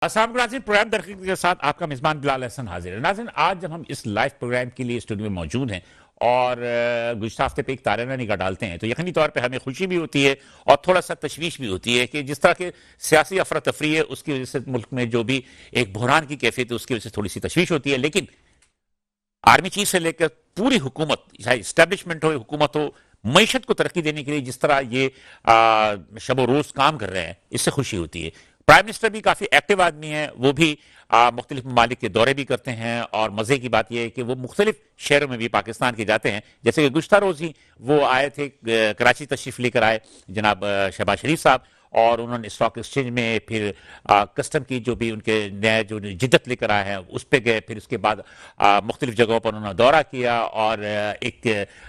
السلام علیکم ناظرین، پروگرام درخت کے ساتھ آپ کا میزبان بلال احسن حاضر ہے۔ ناظرین، آج جب ہم اس لائیو پروگرام کے لیے اسٹوڈیو میں موجود ہیں اور گزشتہ ہفتے پہ ایک تارانہ نگاہ ڈالتے ہیں تو یقینی طور پہ ہمیں خوشی بھی ہوتی ہے اور تھوڑا سا تشویش بھی ہوتی ہے کہ جس طرح کے سیاسی افراتفری ہے اس کی وجہ سے ملک میں جو بھی ایک بحران کی کیفیت ہے اس کی وجہ سے تھوڑی سی تشویش ہوتی ہے، لیکن آرمی چیف سے لے کر پوری حکومت، چاہے اسٹیبلشمنٹ ہو، حکومت ہو، معیشت کو ترقی دینے کے لیے جس طرح یہ شب و روز کام کر رہے ہیں اس سے خوشی ہوتی ہے۔ پرائم منسٹر بھی کافی ایکٹیو آدمی ہیں، وہ بھی مختلف ممالک کے دورے بھی کرتے ہیں، اور مزے کی بات یہ ہے کہ وہ مختلف شہروں میں بھی پاکستان کے جاتے ہیں، جیسے کہ گزشتہ روز ہی وہ آئے تھے، کراچی تشریف لے کر آئے جناب شہباز شریف صاحب، اور انہوں نے اسٹاک ایکسچینج میں پھر کسٹم کی جو بھی ان کے نئے جو جدت لے کر آئے ہیں اس پہ گئے، پھر اس کے بعد مختلف جگہوں پر انہوں نے دورہ کیا اور ایک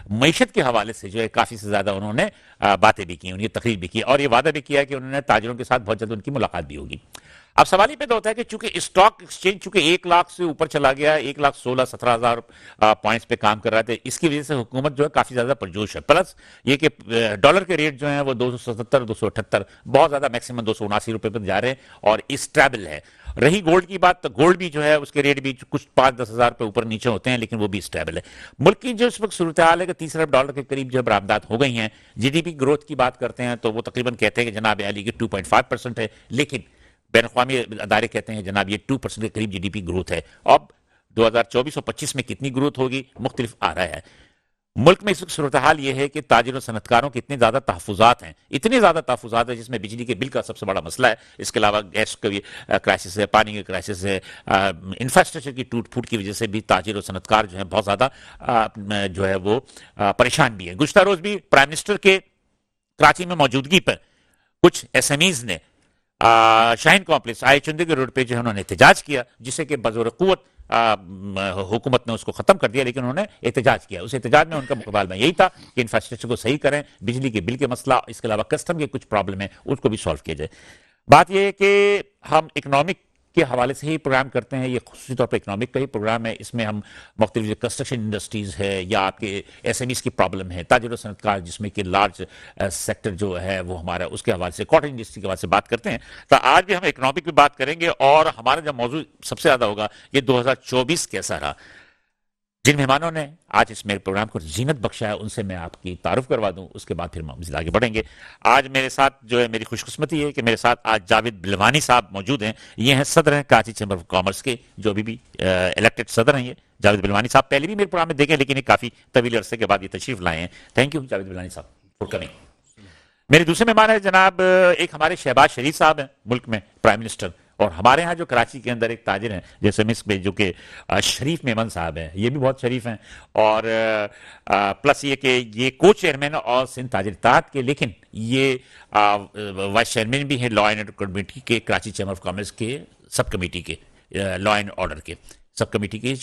معیشت کے حوالے سے جو ہے کافی سے زیادہ انہوں نے باتیں بھی کی، ان کی تقریر بھی کی، اور یہ وعدہ بھی کیا کہ انہوں نے تاجروں کے ساتھ بہت جلد ان کی ملاقات بھی ہوگی۔ اب سوال یہ پیدا ہوتا ہے کہ چونکہ اسٹاک ایکسچینج چونکہ 1 لاکھ سے اوپر چلا گیا، 1,16,17,000 پوائنٹس پہ کام کر رہا تھا، اس کی وجہ سے حکومت جو ہے کافی زیادہ پرجوش ہے، پلس یہ کہ ڈالر کے ریٹ جو ہیں وہ 277 278 بہت زیادہ میکسیمم 279 روپے پر جا رہے ہیں اور اسٹیبل ہے۔ رہی گولڈ کی بات تو گولڈ بھی جو ہے اس کے ریٹ بھی کچھ 5-10 ہزار پہ اوپر نیچے ہوتے ہیں، لیکن وہ بھی اسٹیبل ہے۔ ملک کی جو اس وقت صورتحال ہے کہ 30 ارب ڈالر کے قریب جو برآمدات ہو گئی ہیں، جی ڈی پی گروتھ کی بات کرتے ہیں تو وہ تقریباً کہتے ہیں کہ جناب علی کی 2.5% ہے، لیکن بین الاقوامی ادارے کہتے ہیں جناب یہ 2% کے قریب جی ڈی پی گروتھ ہے۔ اب 2024 اور 25 میں کتنی گروتھ ہوگی مختلف آ رہا ہے۔ ملک میں اس وقت صورتحال یہ ہے کہ تاجروں صنعتکاروں کے اتنے زیادہ تحفظات ہیں، اتنے زیادہ تحفظات ہیں، جس میں بجلی کے بل کا سب سے بڑا مسئلہ ہے، اس کے علاوہ گیس کا بھی کرائسس ہے، پانی کا کرائسس ہے، انفراسٹرکچر کی ٹوٹ پھوٹ کی وجہ سے بھی تاجر و صنعتکار جو ہیں بہت زیادہ جو ہے وہ پریشان بھی ہیں۔ گزشتہ روز بھی پرائم منسٹر کے کراچی میں موجودگی پر کچھ ایس ایم ایز نے شاہین کمپلیکس آئے چندے کے روڈ پہ جو ہے انہوں نے احتجاج کیا، جسے کہ بزور قوت حکومت نے اس کو ختم کر دیا، لیکن انہوں نے احتجاج کیا۔ اس احتجاج میں ان کا مطالبہ یہی تھا کہ انفراسٹرکچر کو صحیح کریں، بجلی کے بل کے مسئلہ، اس کے علاوہ کسٹم کے کچھ پرابلم ہیں اس کو بھی سالو کیا جائے۔ بات یہ ہے کہ ہم اکنامک کے حوالے سے ہی پروگرام کرتے ہیں، یہ خصوصی طور پہ اکنامک کا ہی پروگرام ہے، اس میں ہم مختلف جو کنسٹرکشن انڈسٹریز ہے یا آپ کے ایس ایم ایز کی پرابلم ہے، تاجر و صنعتکار جس میں کہ لارج سیکٹر جو ہے وہ ہمارا اس کے حوالے سے کاٹن انڈسٹری کے حوالے سے بات کرتے ہیں، تو آج بھی ہم اکنامک پہ بات کریں گے، اور ہمارا جو موضوع سب سے زیادہ ہوگا یہ 2024 کیسا رہا۔ جن مہمانوں نے آج اس میرے پروگرام کو زینت بخشا ہے ان سے میں آپ کی تعارف کروا دوں، اس کے بعد پھر ہم مزید آگے بڑھیں گے۔ آج میرے ساتھ جو ہے میری خوش قسمتی ہے کہ میرے ساتھ آج جاوید بلوانی صاحب موجود ہیں، یہ ہیں صدر ہیں کراچی چیمبر آف کامرس کے، جو ابھی بھی الیکٹڈ صدر ہیں۔ یہ جاوید بلوانی صاحب پہلے بھی میرے پروگرام میں دیکھیں، لیکن یہ کافی طویل عرصے کے بعد یہ تشریف لائے ہیں۔ تھینک یو جاوید بلوانی صاحب فور کمنگ۔ میرے دوسرے مہمان ہیں جناب ایک ہمارے شہباز شریف صاحب ہیں، ملک میں پرائم منسٹر، اور ہمارے ہاں جو کراچی کے اندر ایک تاجر ہیں جیسے مس پہ جو کہ شریف میمن صاحب ہیں، یہ بھی بہت شریف ہیں، اور پلس یہ کہ یہ کو چیئرمین اور سندھ تاجر اتحاد کے، لیکن یہ وائس چیئرمین بھی ہیں لا اینڈ آرڈر کمیٹی کے، کراچی چیمبر آف کامرس کے سب کمیٹی کے، لا اینڈ آرڈر کے سب کمیٹی کے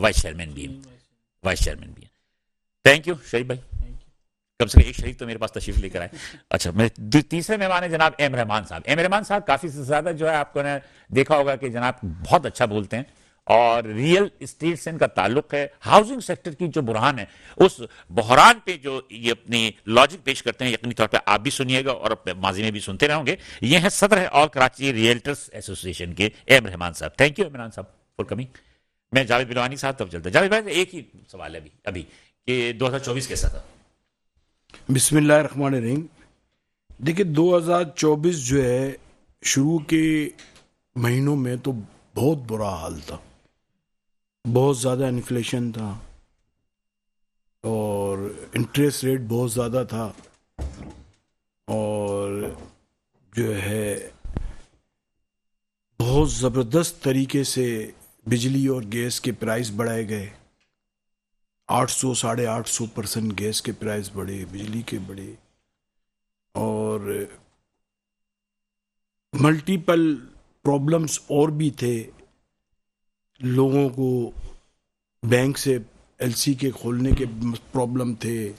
وائس چیئرمین بھی ہیں۔ تھینک یو شریف بھائی، کم سے کم ایک شریف تو میرے پاس تشریف لے کر آئے۔ اچھا، میرے تیسرے مہمان ہیں جناب ایم رحمان صاحب۔ ایم رحمان صاحب کافی سے زیادہ جو ہے آپ کو نے دیکھا ہوگا کہ جناب بہت اچھا بولتے ہیں، اور ریئل اسٹیٹ سے ان کا تعلق ہے، ہاؤسنگ سیکٹر کی جو بحران ہے اس بحران پہ جو یہ اپنی لاجک پیش کرتے ہیں، یقینی طور پہ آپ بھی سنیے گا اور ماضی میں بھی سنتے رہوں گے۔ یہ ہیں صدر ہے آل کراچی ریئلٹرز ایسوسی ایشن کے ایم رحمان صاحب۔ تھینک یو ایم رحمان صاحب فور کمنگ۔ میں جاوید بلوانی صاحب تب چلتا۔ جاوید بھائی ایک ہی سوال ہے ابھی کہ 2024 کیسا تھا؟ بسم اللہ الرحمن الرحیم۔ دیکھیں 2024 جو ہے شروع کے مہینوں میں تو بہت برا حال تھا، بہت زیادہ انفلیشن تھا اور انٹریسٹ ریٹ بہت زیادہ تھا، اور جو ہے بہت زبردست طریقے سے بجلی اور گیس کے پرائز بڑھائے گئے، 800-850% گیس کے پرائز بڑھے، بجلی کے بڑھے، اور ملٹیپل پرابلمس اور بھی تھے۔ لوگوں کو بینک سے ایل سی کے کھولنے کے پرابلم تھے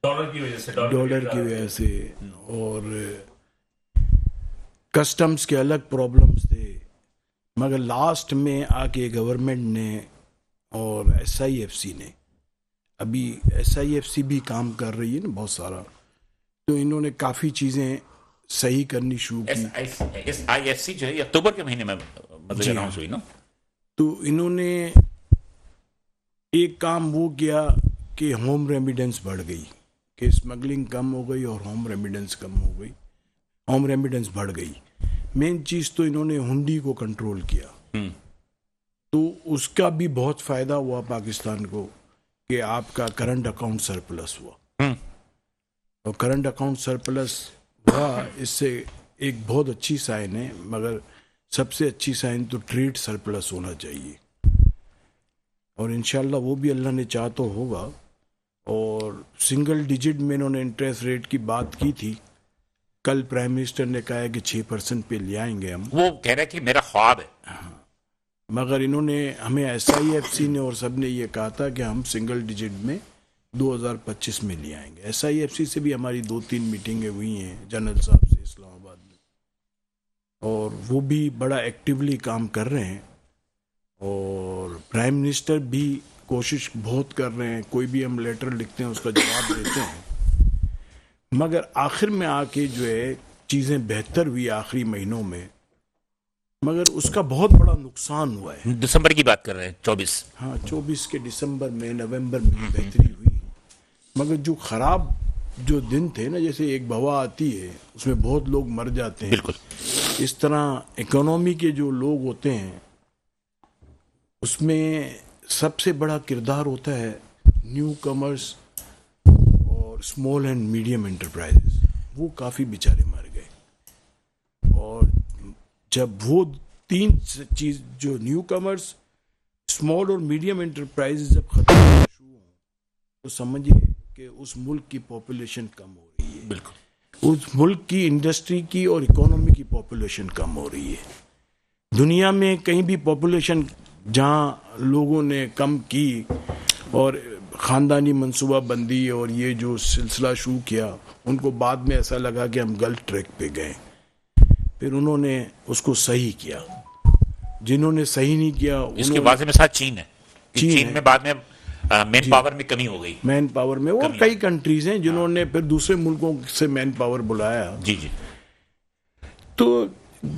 ڈالر کی وجہ سے، اور کسٹمز کے الگ پرابلمس تھے، مگر لاسٹ میں آ کے گورنمنٹ نے اور ایس آئی ایف سی نے، ابھی ایس آئی ایف سی بھی کام کر رہی ہے نا بہت سارا، تو انہوں نے کافی چیزیں صحیح کرنی شروع کی. SIFC جو ہے یہ اکتوبر کے مہینے میں جی اناؤنس ہوئی نا. تو انہوں نے ایک کام وہ کیا کہ ہوم ریمیڈنس بڑھ گئی, کہ اسمگلنگ کم ہو گئی اور ہوم ریمیڈنس کم ہو گئی, ہوم ریمیڈنس بڑھ گئی. مین چیز تو انہوں نے ہنڈی کو کنٹرول کیا, تو اس کا بھی بہت فائدہ ہوا پاکستان کو کہ آپ کا کرنٹ اکاؤنٹ سرپلس ہوا, اور کرنٹ اکاؤنٹ سرپلس ہوا اس سے ایک بہت اچھی سائن ہے, مگر سب سے اچھی سائن تو ٹریڈ سرپلس ہونا چاہیے, اور انشاءاللہ وہ بھی اللہ نے چاہا تو ہوگا. اور سنگل ڈیجٹ میں انہوں نے انٹرسٹ ریٹ کی بات کی تھی, کل پرائم منسٹر نے کہا ہے کہ 6% پہ لے آئیں گے ہم, وہ کہہ رہے کہ میرا خواب ہے, مگر انہوں نے ہمیں SIFC نے اور سب نے یہ کہا تھا کہ ہم سنگل ڈیجٹ میں 2025 میں لے آئیں گے. SIFC سے بھی ہماری 2-3 میٹنگیں ہوئی ہیں جنرل صاحب سے اسلام آباد میں, اور وہ بھی بڑا ایکٹیولی کام کر رہے ہیں, اور پرائم منسٹر بھی کوشش بہت کر رہے ہیں, کوئی بھی ہم لیٹر لکھتے ہیں اس کا جواب دیتے ہیں, مگر آخر میں آ کے جو ہے چیزیں بہتر ہوئی آخری مہینوں میں, مگر اس کا بہت بڑا نقصان ہوا ہے. دسمبر کی بات کر رہے ہیں 24. ہاں 24 کے دسمبر میں نومبر میں بہتری ہوئی, مگر جو خراب جو دن تھے نا, جیسے ایک بوا آتی ہے اس میں بہت لوگ مر جاتے ہیں, بالکل اس طرح اکنومی کے جو لوگ ہوتے ہیں اس میں سب سے بڑا کردار ہوتا ہے نیو کمرس اور اسمال اینڈ میڈیم انٹرپرائزز. وہ کافی بیچارے مر گئے, اور جب وہ تین چیز جو نیو کمرس, اسمال اور میڈیم انٹرپرائز جب ختم ہونا شروع ہوں تو سمجھیے کہ اس ملک کی پاپولیشن کم ہو رہی ہے, بالکل اس ملک کی انڈسٹری کی اور اکانومی کی پاپولیشن کم ہو رہی ہے. دنیا میں کہیں بھی پاپولیشن جہاں لوگوں نے کم کی اور خاندانی منصوبہ بندی اور یہ جو سلسلہ شروع کیا, ان کو بعد میں ایسا لگا کہ ہم غلط ٹریک پہ گئے, پھر انہوں نے اس کو صحیح کیا. جنہوں نے صحیح نہیں کیا اس کے واضح مثال چین ہے. چین میں بعد میں مین پاور میں کمی ہو گئی, مین پاور میں, اور کئی کنٹریز ہیں جنہوں نے پھر دوسرے ملکوں سے مین پاور بلایا. جی جی. تو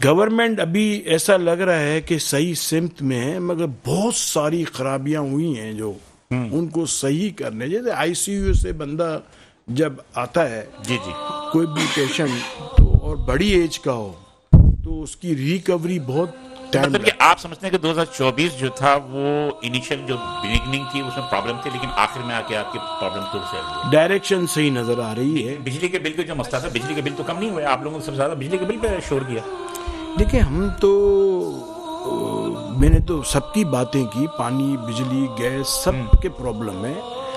گورنمنٹ ابھی ایسا لگ رہا ہے کہ صحیح سمت میں ہے, مگر بہت ساری خرابیاں ہوئی ہیں جو ان کو صحیح کرنے, جیسے ICU سے بندہ جب آتا ہے, جی جی, کوئی بھی پیشنٹ تو اور بڑی ایج کا ہو تو اس کی ریکوری بہت ٹائم مطلب کہ آپ سمجھتے ہیں کہ 2024 جو تھا وہ انیشل جو بگننگ تھی اس میں پرابلم تھی, لیکن آخر میں آ کے آپ کی پرابلم دور سے ہوئی, ڈائریکشن صحیح نظر آ رہی ہے. بجلی کے بل کا جو مسئلہ تھا, بجلی کے بل تو کم نہیں ہوئے, آپ لوگوں نے سب سے زیادہ بجلی کے بل پہ شور کیا. دیکھیں ہم تو, میں نے تو سب کی باتیں کی, پانی بجلی گیس سب کے پرابلم ہے,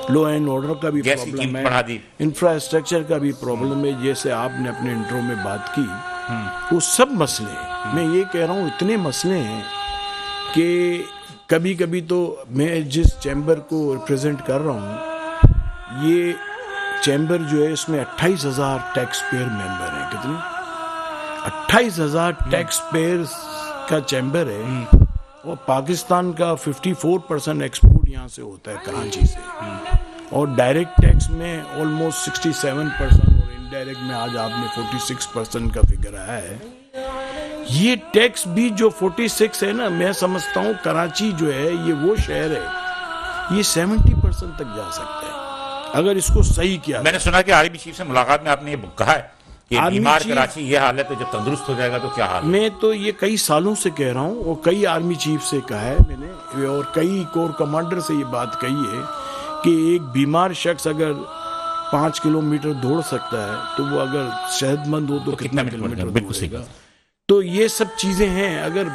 لو اینڈ آرڈر کا بھی پرابلم ہے, انفراسٹرکچر کا بھی پرابلم ہے, جیسے آپ نے اپنے انٹرو میں بات کی, وہ سب مسئلے ہیں. میں یہ کہہ رہا ہوں اتنے مسئلے ہیں کہ کبھی کبھی تو میں جس چیمبر کو ریپرزینٹ کر رہا ہوں, یہ چیمبر جو ہے اس میں 28,000 ٹیکس پیئر ممبر ہیں. کتنے؟ 28,000 ٹیکس پیئر کا چیمبر ہے, اور پاکستان کا 54% ایکسپورٹ یہاں سے ہوتا ہے کراچی سے, اور ڈائریکٹ ٹیکس میں آلموسٹ 67%, اور انڈائریکٹ میں آج آپ نے 46% کا فگر آیا ہے. یہ ٹیکس بھی جو 46 ہے نا, میں سمجھتا ہوں کراچی جو ہے یہ وہ شہر ہے, یہ 70% تک جا سکتا ہے اگر اس کو صحیح کیا. میں نے سنا کہ آرمی چیف سے ملاقات میں آپ نے یہ کہا ہے کہ بیمار کراچی یہ حالت ہے, جب تندرست ہو جائے گا تو کیا حال ہے. میں تو یہ کئی سالوں سے کہہ رہا ہوں, اور کئی آرمی چیف سے کہا ہے میں نے, اور کئی کور کمانڈر سے یہ بات کہی ہے کہ ایک بیمار شخص اگر 5 کلومیٹر دوڑ سکتا ہے تو وہ اگر صحت مند ہو تو کتنا کلومیٹر دوڑے گا. تو یہ سب چیزیں ہیں. اگر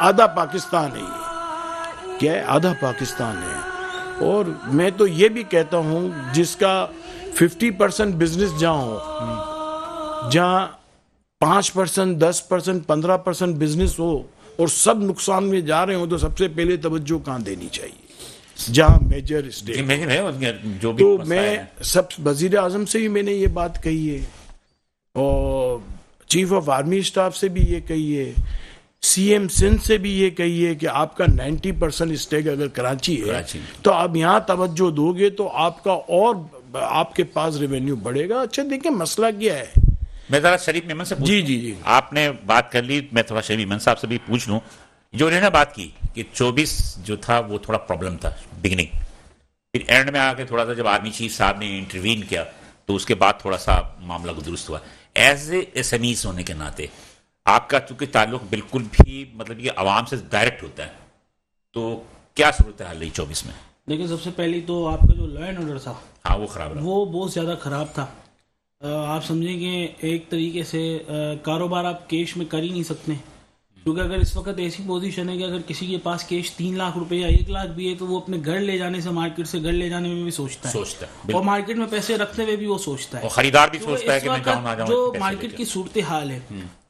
آدھا پاکستان ہے, یہ کیا ہے, آدھا پاکستان ہے. اور میں تو یہ بھی کہتا ہوں جس کا 50% بزنس جہاں ہو, جہاں 5%, 10%, 15% بزنس ہو اور سب نقصان میں جا رہے ہوں, تو سب سے پہلے توجہ کہاں دینی چاہیے؟ جہاں میجر اسٹیٹ. تو میں سب وزیر اعظم سے بھی میں نے یہ بات کہی ہے, اور چیف آف آرمی اسٹاف سے بھی یہ کہی ہے, CM سندھ سے بھی یہ کہی ہے کہ آپ کا 90% اسٹیک اگر کراچی ہے تو آپ یہاں توجہ دو گے تو آپ کا اور آپ کے پاس ریونیو بڑھے گا. اچھا دیکھیں مسئلہ کیا ہے, میں ذرا شریف میمن سے جی جی جی آپ نے بات کر لی, میں تھوڑا شریف میمن صاحب سے بھی پوچھ لوں. جو انہوں نے بات کی کہ 24 جو تھا وہ تھوڑا پرابلم تھا بگننگ, پھر اینڈ میں آ کے تھوڑا سا جب آرمی چیف صاحب نے انٹروین کیا تو اس کے بعد تھوڑا سا معاملہ درست ہوا. As A S M as ہونے کے ناطے آپ کا چونکہ تعلق بالکل بھی مطلب یہ عوام سے ڈائریکٹ ہوتا ہے, تو کیا صورتحال رہی 24 میں؟ دیکھیں سب سے پہلی تو آپ کا جو لا اینڈ آرڈر تھا ہاں وہ خراب رہا, وہ بہت زیادہ خراب تھا. آپ سمجھیں کہ ایک طریقے سے کاروبار آپ کیش میں کر ہی نہیں سکتے, کیونکہ اگر اس وقت ایسی پوزیشن ہے کہ اگر کسی کے پاس کیش 3 لاکھ روپے یا 1 لاکھ بھی ہے تو وہ اپنے گھر لے جانے سے, مارکیٹ سے گھر لے جانے میں بھی سوچتا ہے اور مارکیٹ میں پیسے رکھتے ہوئے بھی وہ سوچتا ہے, اور خریدار بھی سوچتا ہے کہ میں جاؤں نہ جاؤں. جو مارکیٹ کی صورتحال ہے,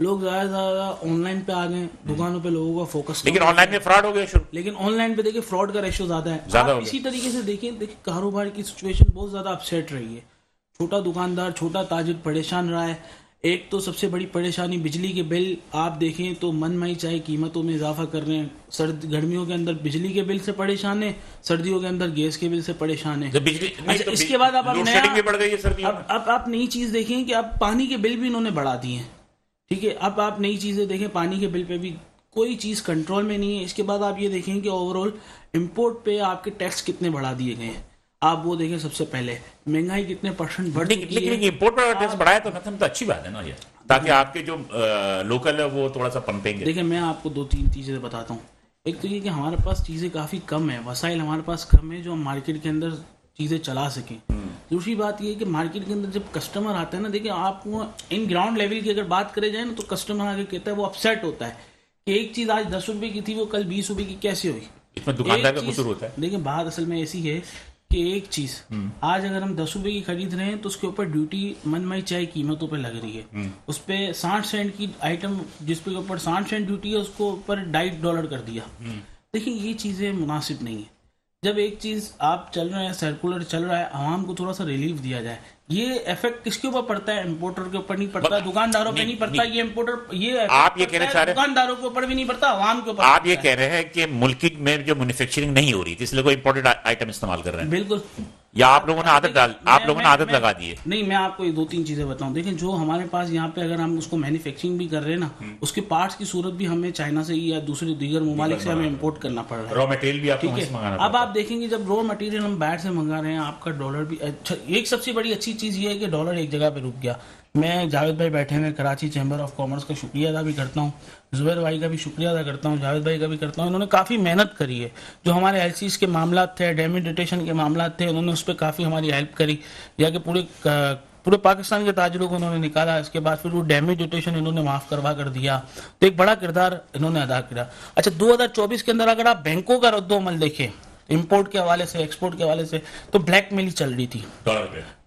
لوگ زیادہ سے زیادہ آن لائن پہ آ گئے, دکانوں پہ لوگوں کا فوکس, لیکن آن لائن میں فراڈ ہو گیا شروع. لیکن آن لائن پہ دیکھیں فراڈ کا ریشو زیادہ ہے. زیادہ اسی طریقے سے دیکھیں کاروبار کی سچویشن بہت زیادہ اپسیٹ رہی ہے. چھوٹا دکاندار, چھوٹا تاجر پریشان رہا ہے. ایک تو سب سے بڑی پریشانی بجلی کے بل آپ دیکھیں تو من مائی چاہے قیمتوں میں اضافہ کر رہے ہیں. گرمیوں کے اندر بجلی کے بل سے پریشان ہے, سردیوں کے اندر گیس کے بل سے پریشان ہے. اس کے بعد اب آپ نئی چیز دیکھیں کہ اب پانی کے بل بھی انہوں نے بڑھا دیے ہیں. ٹھیک ہے, اب آپ نئی چیزیں دیکھیں, پانی کے بل پہ بھی کوئی چیز کنٹرول میں نہیں ہے. اس کے بعد آپ یہ دیکھیں کہ اوور آل امپورٹ پہ آپ کے ٹیکس کتنے بڑھا دیے گئے ہیں. آپ وہ دیکھیں سب سے پہلے مہنگائی کتنے پرسنٹ بڑھ چکی ہے. امپورٹ پر ٹیکس بڑھایا تو اچھی بات ہے نا یہ, تاکہ آپ کے جو لوکل ہے وہ تھوڑا سا پمپیں گے. دیکھیں میں آپ کو 2-3 چیزیں بتاتا ہوں. ایک تو یہ کہ ہمارے پاس چیزیں کافی کم ہیں, وسائل ہمارے پاس کم ہیں جو ہم مارکیٹ کے اندر چیزیں چلا سکیں. دوسری بات یہ ہے کہ مارکیٹ کے اندر جب کسٹمر آتا ہے نا, دیکھیں آپ کو ان گراؤنڈ لیول کی اگر بات کرے جائے نا تو کسٹمر آگے کہتا ہے وہ اپسیٹ ہوتا ہے کہ ایک چیز آج 10 روپے کی تھی وہ کل 20 روپے کی کیسے ہوئی. اس میں دکاندار کا قصور ہوتا ہے. دیکھیں بات اصل میں ایسی ہے کہ ایک چیز آج اگر ہم 10 روپے کی خرید رہے ہیں تو اس کے اوپر ڈیوٹی من مائی چائے قیمتوں پہ لگ رہی ہے. اس پہ 60 سینٹ کی آئٹم جس پہ اوپر 60 سینٹ ڈیوٹی ہے اس کو اوپر $2.5 کر دیا. دیکھیں یہ چیزیں مناسب نہیں ہیں. جب ایک چیز آپ چل رہے ہیں, سرکولر چل رہا ہے, عوام کو تھوڑا سا ریلیف دیا جائے. یہ افیکٹ کس کے اوپر پڑتا ہے؟ امپورٹر کے اوپر نہیں پڑتا, دکانداروں پہ نہیں پڑتا. یہ امپورٹر یہ آپ یہ کہنا چاہ رہے ہیں دکانداروں کے اوپر بھی نہیں پڑتا, عوام کے اوپر. آپ یہ کہہ رہے ہیں کہ ملک میں جو مینوفیکچرنگ نہیں ہو رہی تھی اس لیے کوئی امپورٹڈ آئٹم استعمال کر رہے ہیں. بالکل, یا آپ لوگوں نے عادت لگا دی ہے. نہیں, میں آپ کو یہ 2-3 چیزیں بتاؤں. دیکھیں جو ہمارے پاس یہاں پہ اگر ہم اس کو مینوفیکچرنگ بھی کر رہے ہیں نا, اس کے پارٹس کی صورت بھی ہمیں چائنا سے یا دوسرے دیگر ممالک سے ہمیں امپورٹ کرنا پڑ رہا ہے. را مٹیریل بھی آپ کو ٹھیک ہے. اب آپ دیکھیں گے جب را مٹیریل ہم باہر سے منگا رہے ہیں, آپ کا ڈالر بھی اچھا. ایک سب سے بڑی اچھی چیز یہ ہے کہ ڈالر ایک جگہ پہ رک گیا. میں جاوید بھائی بیٹھے ہیں کراچی چیمبر آف کامرس کا شکریہ ادا بھی کرتا ہوں, زبیر بھائی کا بھی شکریہ ادا کرتا ہوں, جاوید بھائی کا بھی کرتا ہوں. انہوں نے کافی محنت کری ہے. جو ہمارے ایل سیز کے معاملات تھے, ڈیمیڈیٹیشن کے معاملات تھے, انہوں نے اس پہ کافی ہماری ہیلپ کری. یا کہ پورے پاکستان کے تاجروں کو انہوں نے نکالا. اس کے بعد پھر وہ ڈیمیڈیٹیشن انہوں نے معاف کروا کر دیا. تو ایک بڑا کردار انہوں نے ادا کیا. اچھا 2024 کے اندر اگر آپ بینکوں کا رد و عمل دیکھیں امپورٹ کے حوالے سے, ایکسپورٹ کے حوالے سے, تو بلیک میل چل رہی تھی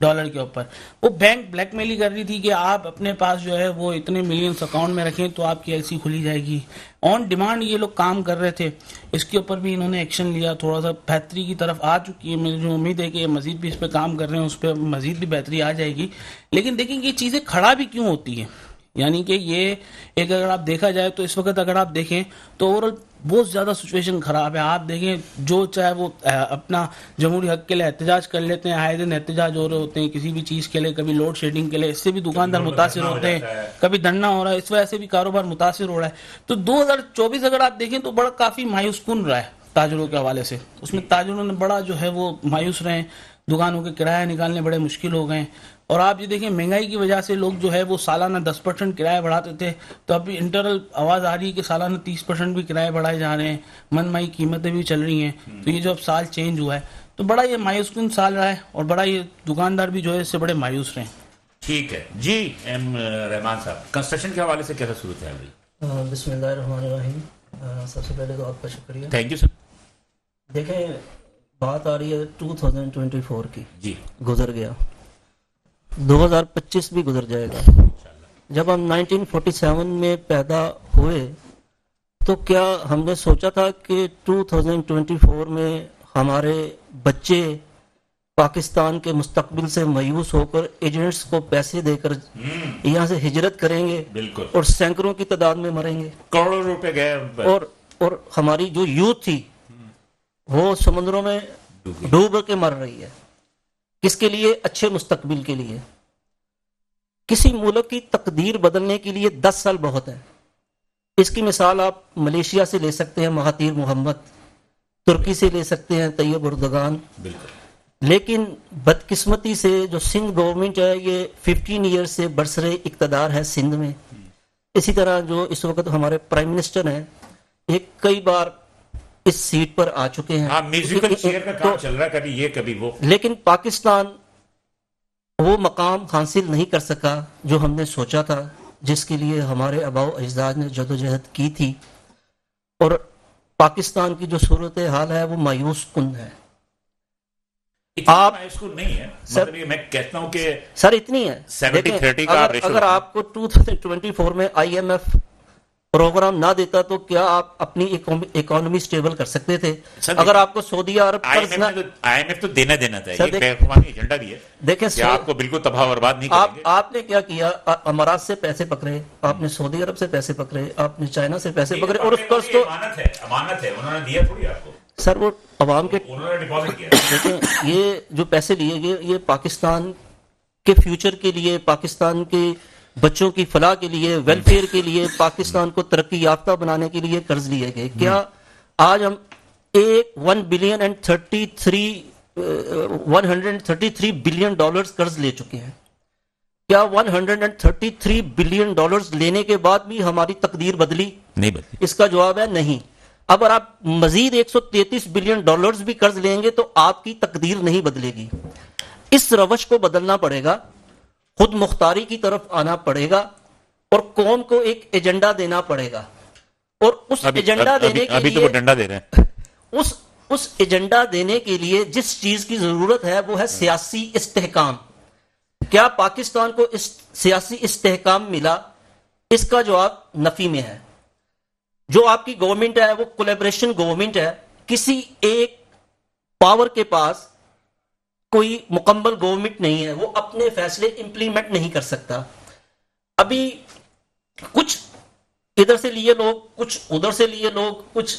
ڈالر کے اوپر. وہ بینک بلیک میل کر رہی تھی کہ آپ اپنے پاس جو ہے وہ اتنے ملینز اکاؤنٹ میں رکھیں تو آپ کی ایل سی کھلی جائے گی. آن ڈیمانڈ یہ لوگ کام کر رہے تھے. اس کے اوپر بھی انہوں نے ایکشن لیا, تھوڑا سا بہتری کی طرف آ چکی ہے. میری جو امید ہے کہ مزید بھی اس پہ کام کر رہے ہیں, اس پہ مزید بھی بہتری آ جائے گی. لیکن دیکھیں یہ چیزیں کھڑا بھی کیوں ہوتی ہیں, یعنی کہ یہ ایک اگر آپ دیکھا جائے تو اس وقت اگر آپ دیکھیں تو اوورآل بہت زیادہ سچویشن خراب ہے. آپ دیکھیں جو چاہے وہ اپنا جمہوری حق کے لیے احتجاج کر لیتے ہیں, آئے دن احتجاج ہو رہے ہوتے ہیں کسی بھی چیز کے لیے, کبھی لوڈ شیڈنگ کے لیے, اس سے بھی دکاندار متاثر ہوتے ہیں, کبھی دھرنا ہو رہا ہے, اس وجہ سے بھی کاروبار متاثر ہو رہا ہے. تو 2024 اگر آپ دیکھیں تو بڑا کافی مایوس کن رہا ہے تاجروں کے حوالے سے. اس میں تاجروں نے بڑا جو ہے وہ مایوس رہے, دکانوں کے کرایہ نکالنے بڑے مشکل ہو گئے. اور آپ یہ دیکھیں مہنگائی کی وجہ سے لوگ جو ہے وہ سالانہ 10% کرایہ بڑھاتے تھے, تو ابھی انٹرنل آواز آ رہی ہے کہ سالانہ 30% بھی کرایہ بڑھائے جا رہے ہیں, من مائی قیمتیں بھی چل رہی ہیں. تو یہ جو اب سال چینج ہوا ہے تو بڑا یہ مایوس کن سال رہا ہے, اور بڑا یہ دکاندار بھی جو ہے اس سے بڑے مایوس رہے. ٹھیک ہے جی. ایم رحمان صاحب, کنسٹرکشن کے حوالے سے کیسا صورت ہے ابھی؟ بسم اللہ الرحمن الرحیم. سب سے پہلے تو آپ کا شکریہ. Thank you sir. دیکھیں بات آ رہی ہے 2024 کی. جی گزر گیا, 2025 بھی گزر جائے گا. جب ہم 1947 میں پیدا ہوئے تو کیا ہم نے سوچا تھا کہ 2024 میں ہمارے بچے پاکستان کے مستقبل سے مایوس ہو کر ایجنٹس کو پیسے دے کر یہاں سے ہجرت کریں گے؟ بالکل. اور سینکڑوں کی تعداد میں مریں گے, کروڑوں روپے گئے, اور ہماری جو یوتھ تھی وہ سمندروں میں ڈوب کے مر رہی ہے. کس کے لیے؟ اچھے مستقبل کے لیے. کسی ملک کی تقدیر بدلنے کے لیے 10 سال بہت ہے. اس کی مثال آپ ملیشیا سے لے سکتے ہیں مہاتیر محمد، ترکی سے لے سکتے ہیں طیب اردگان. لیکن بدقسمتی سے جو سندھ گورنمنٹ ہے یہ 15 ایئر سے برسر اقتدار ہے سندھ میں. اسی طرح جو اس وقت ہمارے پرائم منسٹر ہیں ایک کئی بار اس سیٹ پر آ چکے ہیں. ہاں میوزیکل چیئر کا کام چل رہا ہے، کبھی یہ کبھی وہ. لیکن پاکستان وہ مقام حاصل نہیں کر سکا جو ہم نے سوچا تھا، جس کے لیے ہمارے آباء و اجداد نے جدوجہد کی تھی. اور پاکستان کی جو صورتحال ہے وہ مایوس کن ہے. آپ اس کو نہیں ہے، مطلب یہ میں کہتا ہوں کہ سر اتنی ہے. 70-30 کا اگر آپ کو 2024 میں آئی ایم ایف پروگرام نہ دیتا تو کیا آپ اپنی اکانومی سٹیبل کر سکتے تھے؟ اگر آپ کو سعودی عرب آئی ایم ایف تو دینا تھا، یہ بین الاقوامی ایجنڈا بھی ہے. دیکھیں کہ آپ کو بالکل تباہ و برباد نہیں کریں گے. آپ نے کیا کیا؟ امارات سے پیسے پکڑے، آپ نے سعودی عرب سے پیسے پکڑے، آپ نے چائنا سے پیسے پکڑے، اور اس قرض تو امانت ہے، انہوں نے دیا تھوڑی آپ کو. سر وہ عوام کے انہوں نے ڈپازٹ کیا. دیکھیں یہ جو پیسے لیے گئے یہ پاکستان کے فیوچر کے لیے، پاکستان کے بچوں کی فلاح کے لیے، ویلفیئر کے لیے، پاکستان کو ترقی یافتہ بنانے کے لیے قرض لیے گئے. کیا آج ہم 133 بلین ڈالرز قرض لے چکے ہیں؟ کیا 133 بلین ڈالرز لینے کے بعد بھی ہماری تقدیر بدلی؟ نہیں بدلی. اس کا جواب ہے نہیں. اگر آپ مزید 133 بلین ڈالرز بھی قرض لیں گے تو آپ کی تقدیر نہیں بدلے گی. اس روش کو بدلنا پڑے گا، خود مختاری کی طرف آنا پڑے گا، اور قوم کو ایک ایجنڈا دینا پڑے گا. اور اس ایجنڈا دینے کے ابھی تو لیے وہ ڈنڈا دے رہے ہیں. اس ایجنڈا دینے کے لیے جس چیز کی ضرورت ہے وہ ہے سیاسی استحکام. کیا پاکستان کو اس سیاسی استحکام ملا؟ اس کا جواب نفی میں ہے. جو آپ کی گورنمنٹ ہے وہ کولیبریشن گورنمنٹ ہے. کسی ایک پاور کے پاس کوئی مکمل گورنمنٹ نہیں ہے، وہ اپنے فیصلے امپلیمنٹ نہیں کر سکتا. ابھی کچھ ادھر سے لیے لوگ، کچھ ادھر سے لیے لوگ، کچھ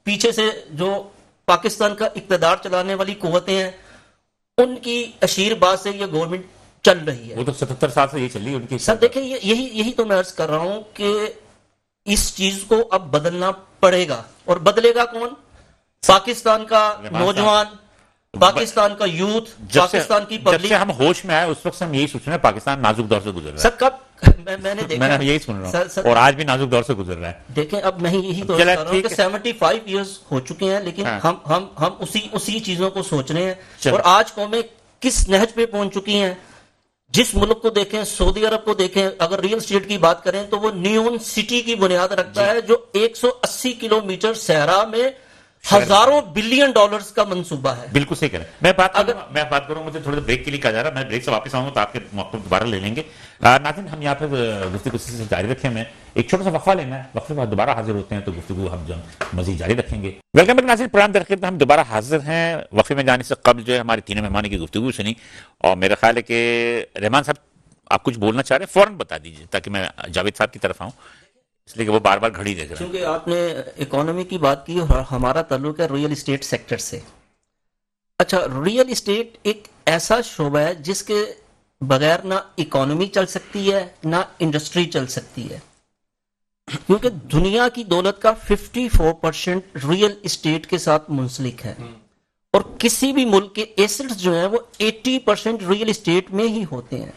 پیچھے سے جو پاکستان کا اقتدار چلانے والی قوتیں ہیں ان کی اشیر بات سے یہ گورنمنٹ چل رہی ہے. وہ تو 77 سال سے یہ چل رہی ہے ان کی. سر دیکھیں یہی تو میں عرض کر رہا ہوں کہ اس چیز کو اب بدلنا پڑے گا. اور بدلے گا کون؟ پاکستان کا نوجوان، پاکستان کا یوتھ، پاکستان کی جب سے پبلک. ہم ہوش میں آئے اس وقت سے ہم یہی سوچ رہے ہیں پاکستان نازک دور سے گزر رہا سر کب میں نے دیکھا، میں یہی سن رہا ہوں، اور آج بھی نازک دور سے گزر رہا ہے. دیکھیں اب میں یہی تو کر رہا ہوں کہ 75 ایئرز ہو چکے ہیں، لیکن ہم اسی چیزوں کو سوچ رہے ہیں. اور آج قومیں کس نہج پہ پہنچ چکی ہیں. جس ملک کو دیکھیں، سعودی عرب کو دیکھیں، اگر ریئل اسٹیٹ کی بات کریں تو وہ نیون سٹی کی بنیاد رکھتا ہے جو 180 کلومیٹر صحرا میں ہزاروں بلین ڈالرز کا منصوبہ ہے. بالکل صحیح کریں. میں بات کروں مجھے تھوڑا بریک کے لیے کہا جا رہا ہے، میں بریک سے واپس آؤں گا تو آپ کے موقع دوبارہ لے لیں گے. ناظرین ہم یہاں پہ گفتگو سے جاری رکھیں، میں ایک چھوٹا سا وقفہ لینا ہے، وقفے بعد دوبارہ حاضر ہوتے ہیں تو گفتگو ہم مزید جاری رکھیں گے. ویلکم بیک ناظرین، پروگرام در خدمت ہم دوبارہ حاضر ہیں. وقفے میں جانے سے قبل جو ہے ہمارے تینوں مہمانوں کی گفتگو سنی، اور میرا خیال ہے کہ رحمان صاحب آپ کچھ بولنا چاہ رہے ہیں فوراً بتا دیجیے تاکہ میں جاوید صاحب کی طرف آؤں، اس لیے کہ وہ بار بار گھڑی دیکھ رہے ہیں. کیونکہ آپ نے اکانومی کی بات کی اور ہمارا تعلق ہے ریئل اسٹیٹ سیکٹر سے. اچھا، ریئل اسٹیٹ ایک ایسا شعبہ ہے جس کے بغیر نہ اکانومی چل سکتی ہے نہ انڈسٹری چل سکتی ہے، کیونکہ دنیا کی دولت کا 54% ریئل اسٹیٹ کے ساتھ منسلک ہے، اور کسی بھی ملک کے ایسٹس جو ہیں وہ 80% ریئل اسٹیٹ میں ہی ہوتے ہیں.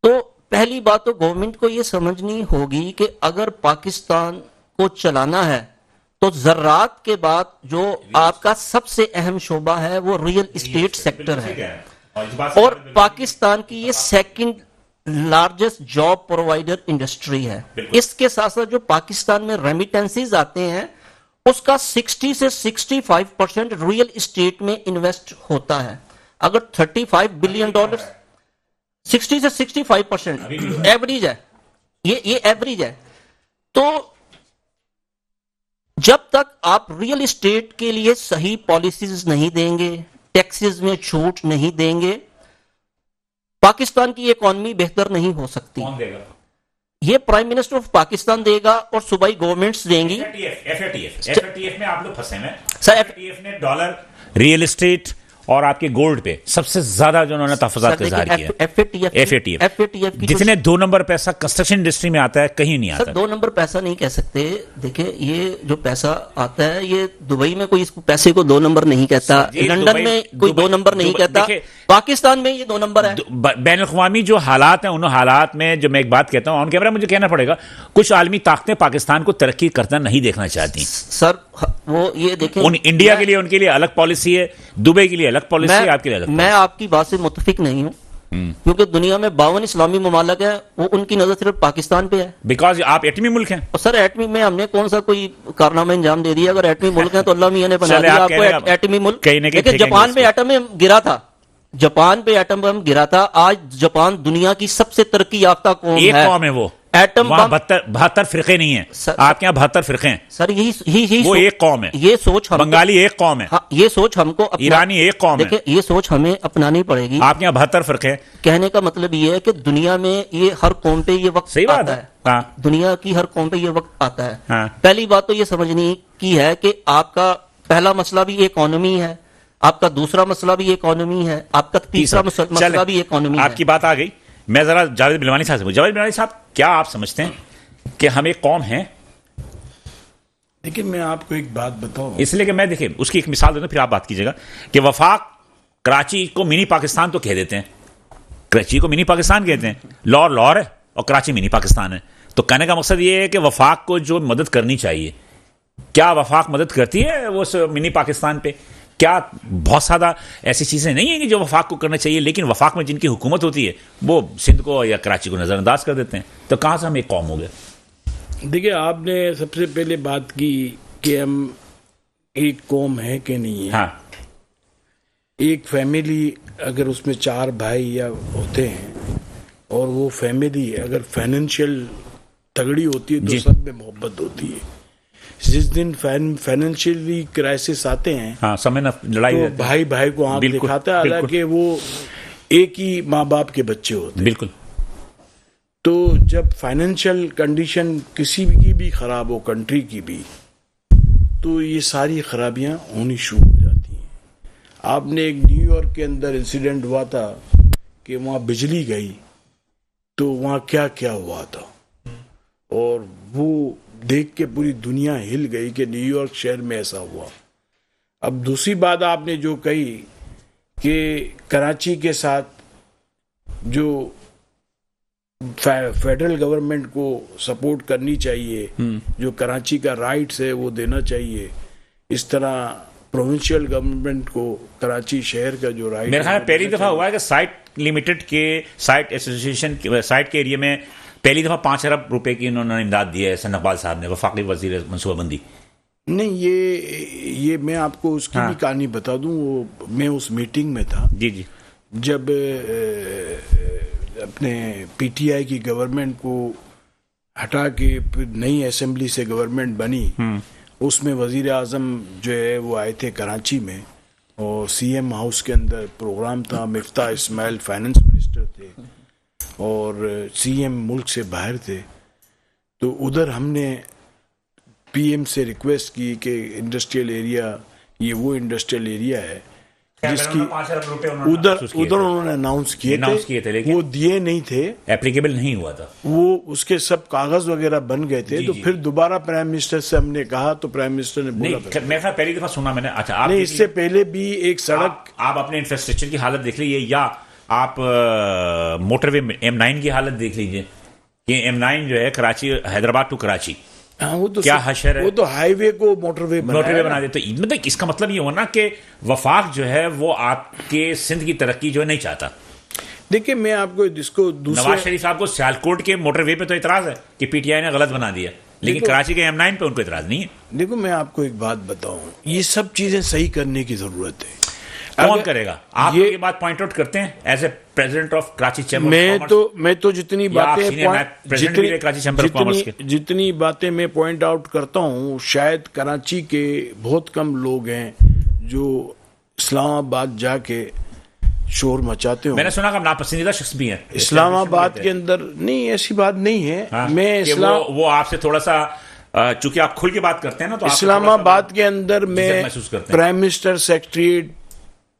تو پہلی بات تو گورنمنٹ کو یہ سمجھنی ہوگی کہ اگر پاکستان کو چلانا ہے تو زراعت کے بعد جو آپ کا سب سے اہم شعبہ ہے وہ ریئل اسٹیٹ سیکٹر ہے، اور پاکستان کی یہ second largest job provider industry ہے. اس کے ساتھ ساتھ جو پاکستان میں ریمیٹنسز آتے ہیں اس کا 60 سے 65% ریئل اسٹیٹ میں انویسٹ ہوتا ہے. اگر 35 بلین ڈالر 60 سے 65% ایوریج ہے، یہ ایوریج ہے. تو جب تک آپ ریئل اسٹیٹ کے لیے صحیح پالیسیز نہیں دیں گے، ٹیکسز میں چھوٹ نہیں دیں گے، پاکستان کی اکانومی بہتر نہیں ہو سکتی. کون دے گا؟ یہ پرائم منسٹر آف پاکستان دے گا اور صوبائی گورنمنٹس دیں گی. FATF میں آپ لوگ پھنسے ہیں. سر FATF نے ڈالر، ریئل اسٹیٹ اور آپ کے گولڈ پہ سب سے زیادہ جو انہوں نے تحفظات کا اظہار کیا FATF جتنے 2 نمبر پیسہ کنسٹرکشن انڈسٹری میں آتا ہے کہیں نہیں آتا. 2 نمبر پیسہ نہیں کہہ سکتے. دیکھیں یہ جو پیسہ آتا ہے یہ دبئی میں کوئی اس پیسے کو 2 نمبر نہیں کہتا, لندن میں کوئی 2 نمبر نہیں کہتا, پاکستان میں یہ 2 نمبر ہے. بین الاقوامی جو حالات ہیں ان حالات میں جو میں ایک بات کہتا ہوں آن کیمرہ مجھے کہنا پڑے گا, کچھ عالمی طاقتیں پاکستان کو ترقی کرتا نہیں دیکھنا چاہتی. سر وہ یہ دیکھیں انڈیا کے لیے ان کے لیے الگ پالیسی ہے, دبئی کے لیے الگ پالیسی ہے, آپ کے لیے الگ. میں آپ کی بات سے متفق نہیں ہوں کیونکہ دنیا میں 52 اسلامی ممالک ہیں, وہ ان کی نظر صرف پاکستان پہ ہے بیکاز آپ ایٹمی ملک ہیں. سر ایٹمی میں ہم نے کون سا کوئی کارنامہ انجام دے دیا؟ اگر ایٹمی ملک ہیں تو اللہ میاں نے بنا دیا آپ کو ایٹمی ملک. لیکن جاپان پہ ایٹم گرا تھا, جاپان پہ ایٹم بم گرا تھا. آج جاپان دنیا کی سب سے ترقی یافتہ قوم ہے. ایک قوم ہے وہ, ایٹم بم 72 فرقے نہیں ہیں آپ کے یہاں, 72 فرقے ہیں سر. یہی وہ ایک قوم ہے. یہ سوچ بنگالی ایک قوم ہے, یہ سوچ ہم کو ایرانی ایک قوم ہے. دیکھیں یہ سوچ ہمیں اپنانی پڑے گی. آپ کے یہاں 72 فرقے ہیں. کہنے کا مطلب یہ ہے کہ دنیا میں یہ ہر قوم پہ یہ وقت آتا ہے. دنیا کی ہر قوم پہ یہ وقت آتا ہے. پہلی بات تو یہ سمجھنی کی ہے کہ آپ کا پہلا مسئلہ بھی اکانومی ہے, آپ کا دوسرا مسئلہ بھی اکانومی ہے, آپ کا تیسرا مسئلہ بھی اکانومی ہے. آپ کی بات آ گئی. میں ذرا جاوید بلوانی صاحب سے, جاوید بلوانی صاحب کیا آپ سمجھتے ہیں کہ ہم ایک قوم ہیں؟ لیکن میں آپ کو ایک بات بتاؤں, اس لیے کہ میں دیکھیں اس کی ایک مثال دیتا ہوں پھر آپ بات کیجیے گا کہ وفاق کراچی کو منی پاکستان تو کہہ دیتے ہیں, کراچی کو منی پاکستان کہتے ہیں, لاہور ہے اور کراچی منی پاکستان ہے. تو کہنے کا مقصد یہ ہے کہ وفاق کو جو مدد کرنی چاہیے, کیا وفاق مدد کرتی ہے وہ منی پاکستان پہ؟ کیا بہت زیادہ ایسی چیزیں نہیں ہیں کہ جو وفاق کو کرنا چاہیے, لیکن وفاق میں جن کی حکومت ہوتی ہے وہ سندھ کو یا کراچی کو نظر انداز کر دیتے ہیں. تو کہاں سے ہم ایک قوم ہو گئے؟ دیکھیں آپ نے سب سے پہلے بات کی کہ ہم ایک قوم ہے کہ نہیں ہے. ہاں, ایک فیملی اگر اس میں 4 بھائی یا ہوتے ہیں اور وہ فیملی اگر فائنینشیل تگڑی ہوتی ہے تو سب میں محبت ہوتی ہے. جس دن فائنینشیلی کرائسس آتے ہیں تو بھائی بھائی کو آنکھ دکھاتا ہے, حالانکہ وہ ایک ہی ماں باپ کے بچے ہوتے ہیں. بالکل. تو جب فائنینشیل کنڈیشن کسی کی بھی خراب ہو, کنٹری کی بھی, تو یہ ساری خرابیاں ہونی شروع ہو جاتی ہیں. آپ نے ایک نیو یارک کے اندر انسیڈنٹ ہوا تھا کہ وہاں بجلی گئی تو وہاں کیا کیا ہوا تھا, اور وہ دیکھ کے پوری دنیا ہل گئی کہ نیو یارک شہر میں ایسا ہوا. اب دوسری بات آپ نے جو کہی کہ کراچی کے ساتھ جو فیڈرل گورنمنٹ کو سپورٹ کرنی چاہیے, جو کراچی کا رائٹس ہے وہ دینا چاہیے, اس طرح پروونشل گورنمنٹ کو کراچی شہر کا جو رائٹ, میرے خیال میں پہلی دفعہ ہوا ہے کہ سائٹ لمیٹڈ کے سائٹ ایسوسیشن سائٹ کے ایریا میں پہلی دفعہ 5 ارب روپے کی انہوں نے امداد دی ہے حسن اقبال صاحب نے, وفاقی وزیر منصوبہ بندی. نہیں یہ میں آپ کو اس کی بھی کہانی بتا دوں. وہ میں اس میٹنگ میں تھا جی جب اپنے پی ٹی آئی کی گورنمنٹ کو ہٹا کے نئی اسمبلی سے گورنمنٹ بنی. اس میں وزیر اعظم جو ہے وہ آئے تھے کراچی میں, اور سی ایم ہاؤس کے اندر پروگرام تھا. مفتاح اسماعیل فائنانس منسٹر تھے اور سی ایم ملک سے باہر تھے. تو ادھر ہم نے پی ایم سے ریکویسٹ کی کہ انڈسٹریل ایریا, یہ وہ انڈسٹریل ایریا ہے جس کی ادھر انہوں نے اناؤنس کیے تھے, وہ دیے نہیں تھے, اپلیکیبل نہیں ہوا تھا, وہ اس کے سب کاغذ وغیرہ بن گئے تھے. تو پھر دوبارہ پرائم منسٹر سے ہم نے کہا تو پرائم منسٹر نے بولا, میں پہلی دفعہ سنا میں نے. اچھا, نہیں اس سے پہلے بھی ایک سڑک, آپ اپنے انفراسٹرکچر کی حالت دیکھ لیجیے یا آپ موٹر وے M9 کی حالت دیکھ لیجیے کہ M9 جو ہے کراچی حیدرآباد ٹو کراچی, وہ تو کیا حشر ہے, وہ تو ہائی وے کو موٹر وے بنا دے. تو مطلب اس کا مطلب یہ ہونا کہ وفاق جو ہے وہ آپ کے سندھ کی ترقی جو ہے نہیں چاہتا. دیکھیں میں آپ کو جس کو نواز شریف صاحب کو سیالکوٹ کے موٹر وے پہ تو اعتراض ہے کہ پی ٹی آئی نے غلط بنا دیا, لیکن کراچی کے M9 پہ ان کو اعتراض نہیں ہے. دیکھو میں آپ کو ایک بات بتاؤں, یہ سب چیزیں صحیح کرنے کی ضرورت ہے. کون کرے گا؟ آپ یہ بات پوائنٹ آؤٹ کرتے ہیں as a president of Karachi chamber. میں تو جتنی باتیں میں پوائنٹ آؤٹ کرتا ہوں, شاید کراچی کے بہت کم لوگ ہیں جو اسلام آباد جا کے شور مچاتے ہوں. میں نے سنا کہ آپ ناپسندیدہ شخص بھی ہیں اسلام آباد کے اندر. نہیں ایسی بات نہیں ہے. میں وہ آپ سے تھوڑا سا, چونکہ آپ کھل کے بات کرتے ہیں نا, تو اسلام آباد کے اندر میں پرائم منسٹر سیکریٹریٹ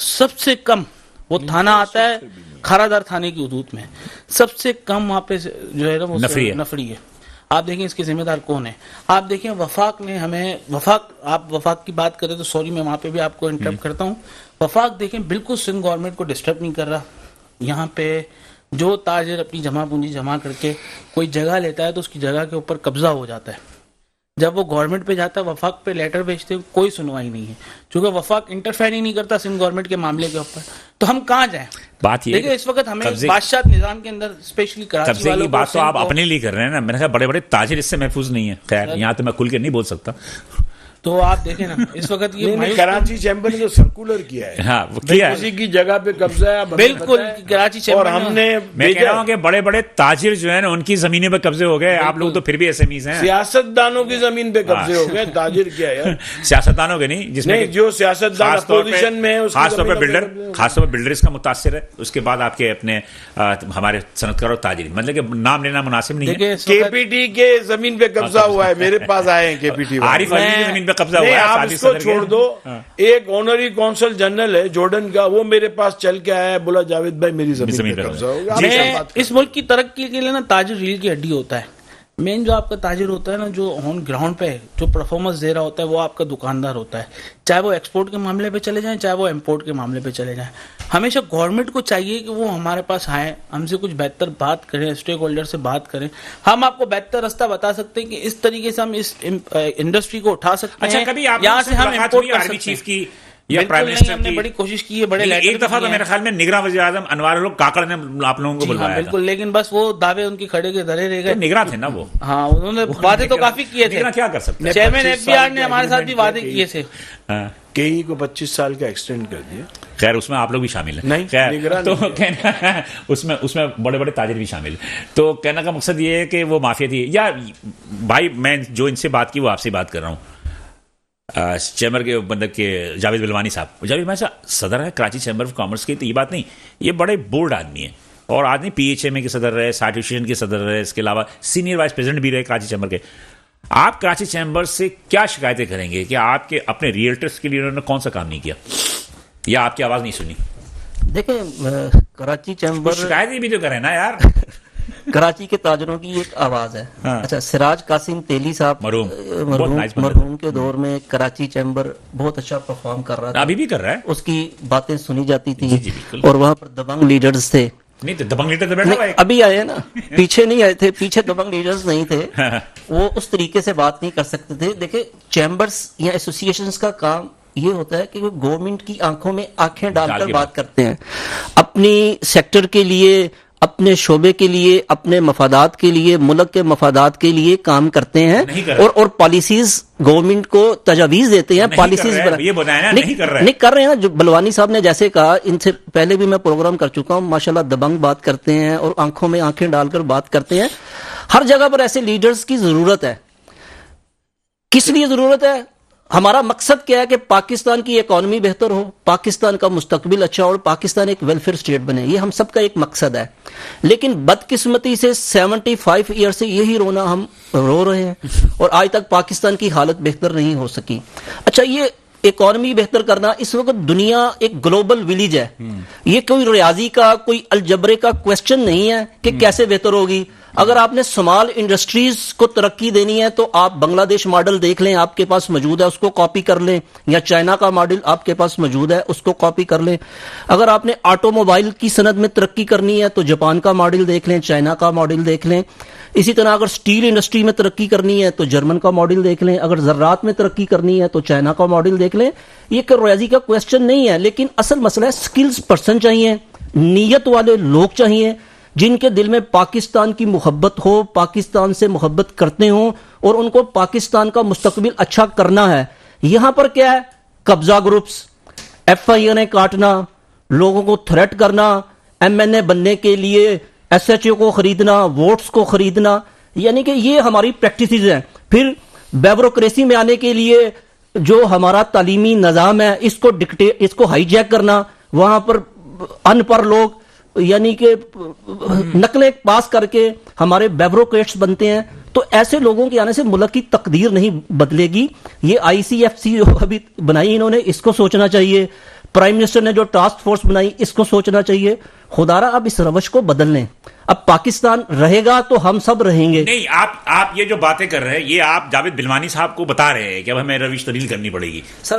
سب سے کم وہ تھانہ آتا ہے کھارادار تھانے کی حدود میں، سب سے کم وہاں پہ جو ہے نا وہ نفری ہے. آپ دیکھیں اس کے ذمہ دار کون ہے. آپ دیکھیں وفاق نے ہمیں آپ وفاق کی بات کریں تو سوری میں وہاں پہ بھی آپ کو انٹرپٹ کرتا ہوں. وفاق دیکھیں بالکل سندھ گورنمنٹ کو ڈسٹرب نہیں کر رہا. یہاں پہ جو تاجر اپنی جمع پونجی جمع کر کے کوئی جگہ لیتا ہے تو اس کی جگہ کے اوپر قبضہ ہو جاتا ہے. جب وہ گورنمنٹ پہ جاتا ہے وفاق پہ لیٹر بھیجتے ہوئے کوئی سنوائی نہیں ہے، چونکہ وفاق انٹرفیئر ہی نہیں کرتا سندھ گورنمنٹ کے معاملے کے اوپر. تو ہم کہاں جائیں؟ بات یہ دیکھیں اس وقت ہمیں بادشاہ نظام کے اندر اسپیشلی کراچی قبضے والوں کی بات تو آپ اپنے لیے کر رہے ہیں نا. میں نے کہا بڑے بڑے تاجر اس سے محفوظ نہیں ہے. خیر یہاں تو میں کھل کے نہیں بول سکتا. تو آپ دیکھیں نا اس وقت یہ کراچی چیمبر نے جو سرکولر کیا ہے، ہاں وہ کیا ہے کسی کی جگہ پہ قبضہ ہے بالکل کراچی چیمبر، اور ہم نے میں کہہ رہا ہوں کہ بڑے بڑے تاجر جو ہیں نا ان کی زمینیں پہ قبضے ہو گئے. آپ لوگ تو پھر بھی ایس ایم ایز ہیں. سیاستدانوں کی زمین پہ قبضے ہو گئے. تاجر کیا ہے؟ سیاستدانوں کے نہیں، جس میں جو سیاستدان اپوزیشن میں ہے خاص طور پہ بلڈر اس کا متاثر ہے. اس کے بعد آپ کے اپنے ہمارے صنعتکار اور تاجر، مطلب کہ نام لینا مناسب نہیں ہے. کے پی ٹی کے زمین پہ قبضہ ہوا ہے. میرے پاس آئے ہیں کے پی ٹی عارف علی کی زمین پہ قبضہ ہوا ہے. آپ اس کو چھوڑ دو. ایک آنری کونسل جنرل ہے جارڈن کا، وہ میرے پاس چل کے آیا ہے، بولا جاوید بھائی میری زمین پہ قبضہ ہوگا. اس ملک کی ترقی کے لیے نا تاجر ریل کی ہڈی ہوتا ہے. مین جو آپ کا تاجر ہوتا ہے نا، جو آن گراؤنڈ پہ جو پرفارمنس دے رہا ہوتا ہے، وہ آپ کا دکاندار ہوتا ہے. چاہے وہ ایکسپورٹ کے معاملے پہ چلے جائیں، چاہے وہ امپورٹ کے معاملے پہ چلے جائیں. ہمیشہ گورنمنٹ کو چاہیے کہ وہ ہمارے پاس آئیں، ہم سے کچھ بہتر بات کریں، اسٹیک ہولڈر سے بات کریں. ہم آپ کو بہتر راستہ بتا سکتے ہیں کہ اس طریقے سے ہم اس انڈسٹری کو اٹھا سکتے ہیں. اچھا کبھی آپ یہاں سے ہم امپورٹ کر آرمی سکتے چیف ہیں. کی یا پرائم منسٹر ہم نے بڑی کوشش کی ہے، بڑے ایک دفعہ تو میرے خیال میں نگراں وزیر اعظم انوار الحق کاکڑ نے آپ لوگوں کو بلوایا تھا. بالکل، لیکن بس وہ دعوے ان کی کھڑے کے دھرے رہ گئے. نگراں تھے نا وہ. ہاں انہوں نے وعدے تو کافی کیے تھے. کیا کر سکتے ہیں. چیئرمین ایف بی آر نے ہمارے ساتھ بھی وعدے کیے تھے. کئی کو 25 سال کا ایکسٹینڈ کر دیا. خیر اس میں آپ لوگ بھی شامل ہیں. نہیں خیر تو کہنا اس میں بڑے بڑے تاجر بھی شامل. تو کہنے کا مقصد یہ ہے کہ وہ مافیا تھی. یا بھائی میں جو ان سے بات کی وہ آپ سے بات کر رہا ہوں. چیمبر کے مطلب کہ جاوید بلوانی صاحب صدر ہے کراچی چیمبر آف کامرس کی. تو یہ بات نہیں، یہ بڑے بولڈ آدمی ہیں اور آدمی پی ایچ ایم اے کے صدر رہے، ساٹھ ایسوسیشن کے صدر رہے، اس کے علاوہ سینئر وائس پریزیڈنٹ بھی رہے کراچی چیمبر کے. آپ کراچی چیمبر سے کیا شکایتیں کریں گے کہ آپ کے اپنے ریئلٹرس کے لیے انہوں نے کون سا کام نہیں کیا یا آپ کی آواز نہیں سنی؟ دیکھیں کراچی چیمبر شکایتیں بھی تو کریں نا یار. کراچی کے تاجروں کی ایک آواز ہے. اچھا سراج قاسم تیلی صاحب مرحوم کے دور میں کراچی چیمبر بہت اچھا پرفارم کر رہا تھا، ابھی بھی کر رہا ہے. اس کی باتیں سنی جاتی تھیں اور وہاں پر دبنگ لیڈرز تھے. نہیں تو دبنگ لیڈر تو بیٹھا ہوا ہے. ابھی آئے نا، پیچھے نہیں آئے تھے، پیچھے دبنگ لیڈرز نہیں تھے. وہ اس طریقے سے بات نہیں کر سکتے تھے. دیکھیں چیمبرز یا ایسوسیشنز کا کام یہ ہوتا ہے کہ وہ گورنمنٹ کی آنکھوں میں آنکھیں ڈال کر بات کرتے ہیں. اپنی سیکٹر کے لیے، اپنے شعبے کے لیے، اپنے مفادات کے لیے، ملک کے مفادات کے لیے کام کرتے ہیں اور پالیسیز گورنمنٹ کو تجاویز دیتے ہیں. پالیسیز نہیں کر رہے ہیں. جو بلوانی صاحب نے جیسے کہا، ان سے پہلے بھی میں پروگرام کر چکا ہوں، ماشاءاللہ دبنگ بات کرتے ہیں اور آنکھوں میں آنکھیں ڈال کر بات کرتے ہیں. ہر جگہ پر ایسے لیڈرز کی ضرورت ہے. کس لیے ضرورت ہے؟ ہمارا مقصد کیا ہے کہ پاکستان کی اکانومی بہتر ہو، پاکستان کا مستقبل اچھا ہو اور پاکستان ایک ویلفیئر اسٹیٹ بنے. یہ ہم سب کا ایک مقصد ہے. لیکن بدقسمتی سے 75 ایئر سے یہی رونا ہم رو رہے ہیں اور آج تک پاکستان کی حالت بہتر نہیں ہو سکی. اچھا یہ اکانومی بہتر کرنا، اس وقت دنیا ایک گلوبل ولیج ہے. یہ کوئی ریاضی کا، کوئی الجبرے کا کویسچن نہیں ہے کہ کیسے بہتر ہوگی. اگر آپ نے سمال انڈسٹریز کو ترقی دینی ہے تو آپ بنگلہ دیش ماڈل دیکھ لیں، آپ کے پاس موجود ہے، اس کو کاپی کر لیں. یا چائنا کا ماڈل آپ کے پاس موجود ہے، اس کو کاپی کر لیں. اگر آپ نے آٹو موبائل کی صنعت میں ترقی کرنی ہے تو جاپان کا ماڈل دیکھ لیں، چائنا کا ماڈل دیکھ لیں. اسی طرح اگر سٹیل انڈسٹری میں ترقی کرنی ہے تو جرمن کا ماڈل دیکھ لیں. اگر زراعت میں ترقی کرنی ہے تو چائنا کا ماڈل دیکھ لیں. یہ کہ ریاضی کا کویسچن نہیں ہے، لیکن اصل مسئلہ ہے سکلز پرسن چاہیے، نیت والے لوگ چاہیے جن کے دل میں پاکستان کی محبت ہو، پاکستان سے محبت کرتے ہوں اور ان کو پاکستان کا مستقبل اچھا کرنا ہے. یہاں پر کیا ہے؟ قبضہ گروپس، ایف آئی اے کاٹنا، لوگوں کو تھریٹ کرنا، ایم این اے بننے کے لیے ایس ایچ او کو خریدنا، ووٹس کو خریدنا. یعنی کہ یہ ہماری پریکٹسز ہیں. پھر بیوروکریسی میں آنے کے لیے جو ہمارا تعلیمی نظام ہے اس کو ہائی جیک کرنا، وہاں پر ان پڑھ لوگ یعنی کہ نقلیں پاس کر کے ہمارے بیوروکریٹس بنتے ہیں. تو ایسے لوگوں کے آنے سے ملک کی تقدیر نہیں بدلے گی. یہ آئی سی ایف سی ابھی بنائی انہوں نے، اس کو سوچنا چاہیے. پرائم منسٹر نے جو ٹاسک فورس بنائی اس کو سوچنا چاہیے. خدا را اب اس روش کو بدل لیں. اب پاکستان رہے گا تو ہم سب رہیں گے. نہیں, آپ یہ جو باتیں کر رہے ہیں یہ آپ جاوید بلوانی صاحب کو بتا رہے ہیں کہ اب ہمیں روش تبدیل کرنی پڑے گی. سر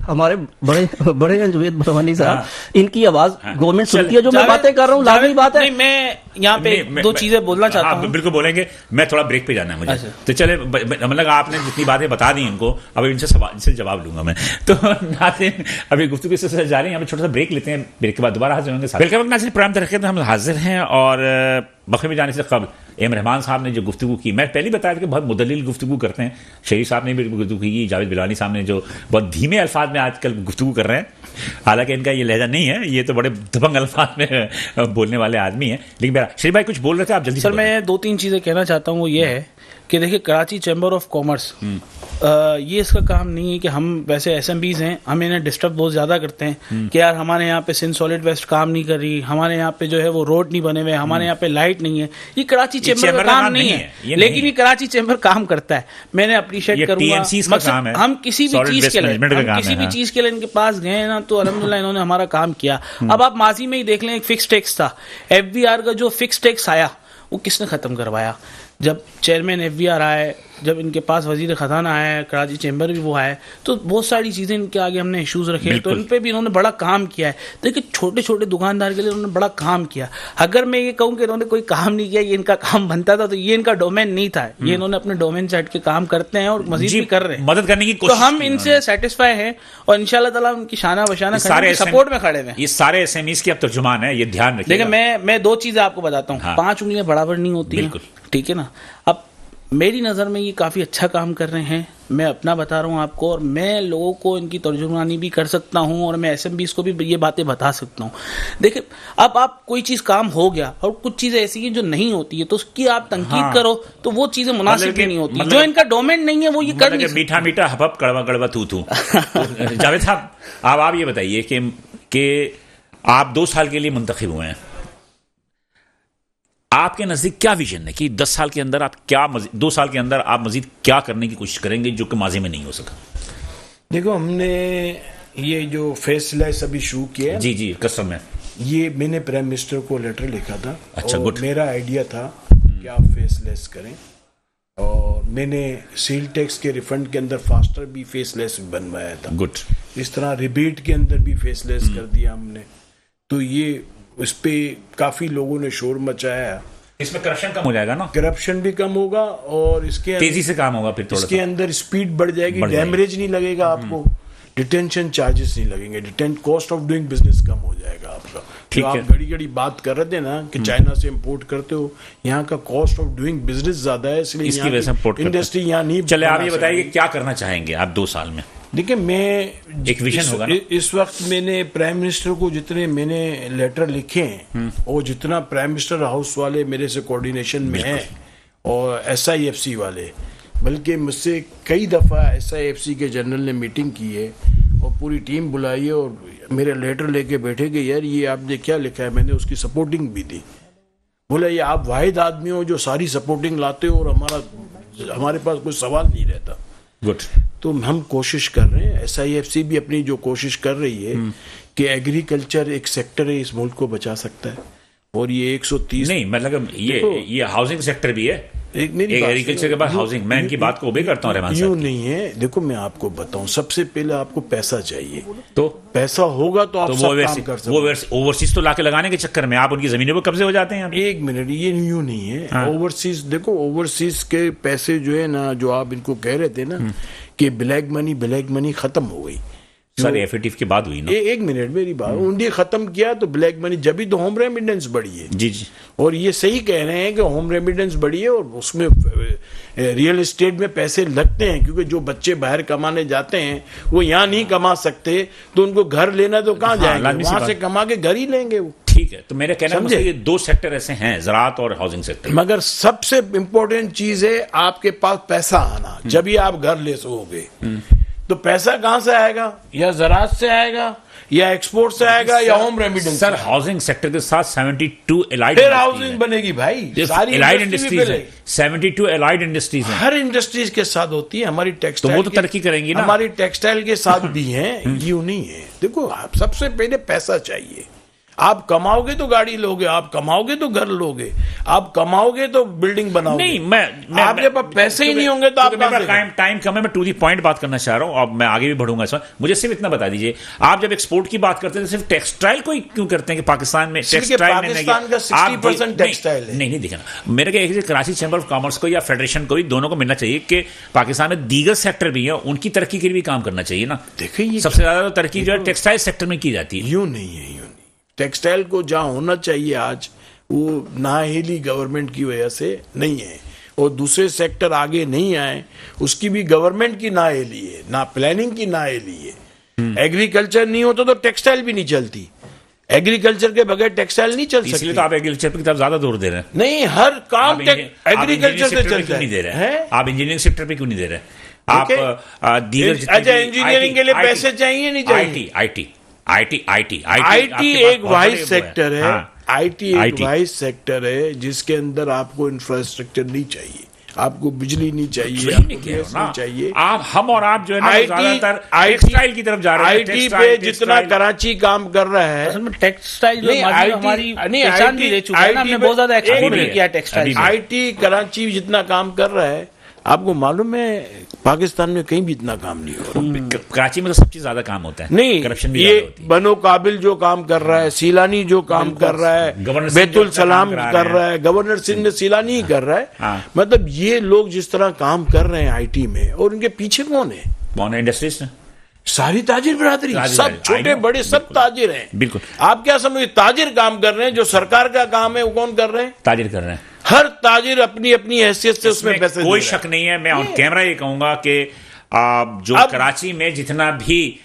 ہمارے بڑے ہیں جاوید بلوانی صاحب, ان کی آواز گورنمنٹ سنتی ہے. جو میں باتیں کر رہا ہوں لازمی بات ہے. میں یہاں پہ دو چیزیں بولنا چاہتا ہوں. بالکل بولیں گے, میں تھوڑا بریک پہ جانا ہے مجھے. تو چلے, مطلب آپ نے جتنی باتیں بتا دی ان کو, اب ان سے جواب لوں گا میں. تو ناظرین ابھی گفتگو سے جاری ہیں, ہم چھوٹا سا بریک لیتے ہیں, بریک کے بعد دوبارہ حاضر ہوں گے. ویلکم ناظرین, پروگرام ترقی میں ہم حاضر ہیں. اور بخیر میں جانے سے قبل ایم رحمان صاحب نے جو گفتگو کی, میں پہلے بتایا تھا کہ بہت مدلل گفتگو کرتے ہیں. شریف صاحب نے بھی گفتگو کی, جاوید بلوانی صاحب نے جو بہت دھیمے الفاظ میں آج کل گفتگو کر رہے ہیں. حالانکہ ان کا یہ لہجہ نہیں ہے, یہ تو بڑے دبنگ الفاظ میں بولنے والے آدمی ہیں. لیکن میرا شریف بھائی کچھ بول رہے تھے, آپ جلدی. سر میں 2-3 چیزیں کہنا چاہتا ہوں. وہ یہ ہے کہ دیکھیں کراچی چیمبر آف کامرس, یہ اس کا کام نہیں ہے کہ ہم ویسے ایس ایم بیز ہیں, ہم انہیں ڈسٹرب بہت زیادہ کرتے ہیں کہ یار ہمارے یہاں پہ سندھ سالڈ ویسٹ کام نہیں کر رہی, ہمارے یہاں پہ جو ہے وہ روڈ نہیں بنے ہوئے, ہمارے یہاں پہ لائٹ نہیں ہے. یہ کراچی چیمبر کا کام نہیں ہے, لیکن یہ کراچی چیمبر کام کرتا ہے. میں نے اپریشیٹ کروں گا. ہم کسی بھی چیز کے لیے ان کے پاس گئے نا تو الحمدللہ انہوں نے ہمارا کام کیا. اب آپ ماضی میں ہی دیکھ لیں, ایک فکس ٹیکس تھا, ایف بی آر کا جو فکس ٹیکس آیا وہ کس نے ختم کروایا؟ جب چیئرمین ایف بی آر آئے, جب ان کے پاس وزیر خزانہ آیا, کراچی چیمبر بھی وہ آئے, تو بہت ساری چیزیں ان کے آگے ہم نے ایشوز رکھے, تو ان پہ بھی انہوں نے بڑا کام کیا ہے. دیکھیں چھوٹے چھوٹے دکاندار کے لیے انہوں نے بڑا کام کیا. اگر میں یہ کہوں کہ انہوں نے کوئی کام نہیں کیا, یہ ان کا کام بنتا تھا, تو یہ ان کا ڈومین نہیں تھا. یہ انہوں نے اپنے ڈومین سے ہٹ کے کام کرتے ہیں اور مزید بھی کر رہے ہیں, مدد کرنے کی کوشش. تو ہم ان سے سیٹسفائی ہیں اور انشاءاللہ تعالیٰ ان کی شانہ بشانہ سپورٹ میں کھڑے ہیں. یہ سارے ایس ایم ایز کے اب ترجمان ہیں, یہ دھیان رکھیے. دیکھیں میں 2 چیزیں آپ کو بتاتا ہوں. 5 انگلیاں برابر نہیں ہوتی ہیں, ٹھیک ہے نا. اب میری نظر میں یہ کافی اچھا کام کر رہے ہیں, میں اپنا بتا رہا ہوں آپ کو, اور میں لوگوں کو ان کی ترجمانی بھی کر سکتا ہوں, اور میں ایس ایم بیز کو بھی یہ باتیں بتا سکتا ہوں. دیکھیں اب آپ کوئی چیز کام ہو گیا اور کچھ چیزیں ایسی ہیں جو نہیں ہوتی ہے, تو اس کی آپ تنقید کرو تو وہ چیزیں مناسب بھی نہیں ہوتی. جو ان کا ڈومین نہیں ہے وہ یہ کر نہیں. میٹھا میٹھا ہپ کڑوا کڑوا تو جاوید صاحب, اب آپ یہ بتائیے کہ آپ 2 سال کے لیے منتخب ہوئے ہیں, آپ کے نزدیک کیا ویژن ہے کہ 10 سال کے اندر آپ کیا 2 سال کے اندر آپ مزید کیا کرنے کی کوشش کریں گے جو کہ ماضی میں نہیں ہو سکا؟ دیکھو ہم نے یہ جو فیس لیس ابھی شروع کیا, جی کسٹم میں, یہ میں نے پرائم منسٹر کو لیٹر لکھا تھا. اچھا, اور میرا آئیڈیا تھا کہ آپ فیس لیس کریں, اور میں نے سیل ٹیکس کے ریفنڈ کے اندر فاسٹر بھی فیس لیس بنوایا تھا. گڈ. اس طرح ریبیٹ کے اندر بھی فیس لیس کر دیا ہم نے. تو یہ اس پہ کافی لوگوں نے شور مچایا. اس میں کرپشن کم ہو جائے گا نا, کرپشن بھی کم ہوگا, اور اس کے تیزی سے کام ہوگا, پھر اس کے اندر اسپیڈ بڑھ جائے گی, ڈیمریج نہیں لگے گا آپ کو, ڈیٹینشن چارجز نہیں لگیں گے, کاسٹ آف ڈوئنگ بزنس کم ہو جائے گا آپ کا. آپ گھڑی گھڑی بات کر رہے تھے نا کہ چائنا سے امپورٹ کرتے ہو, یہاں کا کاسٹ آف ڈوئنگ بزنس زیادہ ہے, اس لیے اس کی وجہ سے انڈسٹری یہاں نہیں. چلے آپ یہ بتائیے کہ کیا کرنا چاہیں گے آپ 2 سال میں؟ دیکھیں میں ایک ویژن ہوگا نا. اس وقت میں نے پرائم منسٹر کو جتنے میں نے لیٹر لکھے ہیں, اور جتنا پرائم منسٹر ہاؤس والے میرے سے کوارڈینیشن میں ہیں, اور ایس آئی ایف سی والے, بلکہ مجھ سے کئی دفعہ ایس آئی ایف سی کے جنرل نے میٹنگ کی ہے اور پوری ٹیم بلائی ہے, اور میرے لیٹر لے کے بیٹھے کہ یار یہ آپ نے کیا لکھا ہے. میں نے اس کی سپورٹنگ بھی دی. بولا یہ آپ واحد آدمی ہو جو ساری سپورٹنگ لاتے ہو, اور ہمارے پاس کوئی سوال نہیں رہتا. گڈ. تو ہم کوشش کر رہے ہیں, ایس آئی ایف سی بھی اپنی جو کوشش کر رہی ہے کہ ایگریکلچر ایک سیکٹر ہے, اس ملک کو بچا سکتا ہے, اور یہ 130 نہیں مطلب یہ ہاؤسنگ سیکٹر بھی ہے, ایگریکلچر کے بعد ہاؤسنگ. میں ان کی بات کو اوبے کرتا ہوں رحمان صاحب. یوں نہیں ہے, دیکھو میں آپ کو بتاؤں, سب سے پہلے آپ کو پیسہ چاہیے, تو پیسہ ہوگا تو آپ سب کام کر سکتے. وہ اوورسیز تو لا کے لگانے کے چکر میں آپ ان کی زمینوں پہ قبضے ہو جاتے ہیں. 1 منٹ, یہ یوں نہیں ہے. اوورسیز دیکھو, اوورسیز کے پیسے جو ہے نا, جو آپ ان کو کہہ رہے تھے نا کہ بلیک منی ختم ہو گئی. سر ایفیٹیو کی بات ہوئی نا. 1 منٹ میری بات, انڈیا ختم کیا تو بلیک منی, جبھی تو ہوم ریمیڈنس بڑھی ہے. جی. اور یہ صحیح کہہ رہے ہیں کہ ہوم ریمیڈنس بڑھی ہے, اور اس میں ریئل اسٹیٹ میں پیسے لگتے ہیں, کیونکہ جو بچے باہر کمانے جاتے ہیں وہ یہاں نہیں کما سکتے, تو ان کو گھر لینا تو کہاں جائیں گے, وہاں سے کما کے گھر ہی لیں گے وہ. ٹھیک ہے, تو میرا کہنا ہے یہ 2 سیکٹر ایسے ہیں, زراعت اور ہاؤسنگ سیکٹر. مگر سب سے امپورٹنٹ چیز ہے آپ کے پاس پیسہ آنا, جبھی آپ گھر لے سو گے. تو پیسہ کہاں سے آئے گا؟ یا زراعت سے آئے گا, یا ایکسپورٹ سے آئے گا, یا ہوم ریمیڈنس. سر ہاؤسنگ سیکٹر کے ساتھ 72 الائڈ پھر ہاؤسنگ بنے گی بھائی, ساری الائڈ انڈسٹری انڈسٹریز ہیں, 72 الائڈ انڈسٹریز ہیں. ہر انڈسٹریز کے ساتھ ہوتی ہے. ہماری ٹیکسٹائل تو وہ تو ترقی کریں گی نا. ہماری ٹیکسٹائل کے ساتھ بھی ہیں, یوں نہیں ہے. دیکھو آپ سب سے پہلے پیسہ چاہیے. آپ کماؤ گے تو گاڑی لوگے, آپ کماؤ گے تو گھر لوگے, آپ کماؤ گے تو بلڈنگ بناؤ گے. نہیں, آپ کے پاس پیسے ہی نہیں ہوں گے تو آپ ٹائم کم ہے, میں ٹو دی پوائنٹ بات کرنا چاہ رہا ہوں. اب میں آگے بھی بڑھوں گا اس وقت. مجھے صرف اتنا بتا دیجیے, آپ جب ایکسپورٹ کی بات کرتے ہیں صرف ٹیکسٹائل کو کیوں کرتے ہیں کہ پاکستان میں پاکستان کا 60% ٹیکسٹائل ہے. نہیں دیکھیں نا, میرے کہ کراچی چیمبر آف کامرس کو یا فیڈریشن کو بھی دونوں کو ملنا چاہیے کہ پاکستان میں دیگر سیکٹر بھی ہیں, ان کی ترقی کے لیے بھی کام کرنا چاہیے نا. دیکھیں سب سے زیادہ ترقی جو ہے ٹیکسٹائل سیکٹر میں کی جاتی ہے. یوں نہیں ہے, یوں نہیں. ٹیکسٹائل کو جہاں ہونا چاہیے آج, وہ نااہلی گورنمنٹ کی وجہ سے نہیں ہے, اور دوسرے سیکٹر آگے نہیں آئے, اس کی بھی گورنمنٹ کی نااہلی ہے, نہ پلاننگ کی نااہلی ہے. ایگریکلچر نہیں ہوتا تو ٹیکسٹائل بھی نہیں چلتی. ایگریکلچر کے بغیر ٹیکسٹائل نہیں چل سکتی. اس لیے تو آپ ایگریکلچر کی طرف زیادہ زور دے رہے ہیں. نہیں, ہر کام ایگریکلچر سے چلتا ہے. آپ انجینئرنگ سیکٹر پہ کیوں نہیں دے رہے؟ آپ دیگر اچھا, انجینئرنگ کے لیے پیسے چاہیے نہیں چاہیے؟ آئی ٹی ایک واحد سیکٹر ہے. آئی ٹی ایک واحد سیکٹر ہے جس کے اندر آپ کو انفراسٹرکچر نہیں چاہیے, آپ کو بجلی نہیں چاہیے, آپ کو گیس نہیں چاہیے. ہم اور آپ جو ہے نا زیادہ تر ٹیکسٹائل کی طرف جا رہے ہیں. آئی ٹی پہ جتنا کراچی کام کر رہا ہے, ٹیکسٹائل ہماری پہچان بھی لے چکا ہے, ہم نے بہت زیادہ ایکسپورٹ بھی کیا ٹیکسٹائل. آئی ٹی کراچی جتنا کام کر رہا ہے, آپ کو معلوم ہے پاکستان میں کہیں بھی اتنا کام نہیں ہو رہا. کراچی میں تو سب چیز زیادہ کام ہوتا ہے. نہیں, کرپشن بھی یہ بنو قابل جو کام کر رہا ہے, سیلانی جو کام کر رہا ہے, بیت السلام کر رہا ہے, گورنر سندھ میں سیلانی ہی کر رہا ہے. مطلب یہ لوگ جس طرح کام کر رہے ہیں آئی ٹی میں, اور ان کے پیچھے کون ہے؟ انڈسٹریز ساری تاجر برادری, سب چھوٹے بڑے سب تاجر ہیں. بالکل. آپ کیا سمجھے تاجر کام کر رہے ہیں؟ جو سرکار کا کام ہے وہ کون کر رہے ہیں؟ تاجر کر رہے ہیں. ہر تاجر اپنی اپنی حیثیت سے اس میں پیسے. کوئی شک نہیں ہے. میں آن کیمرہ یہ کہوں گا کہ جو کراچی میں جتنا بھی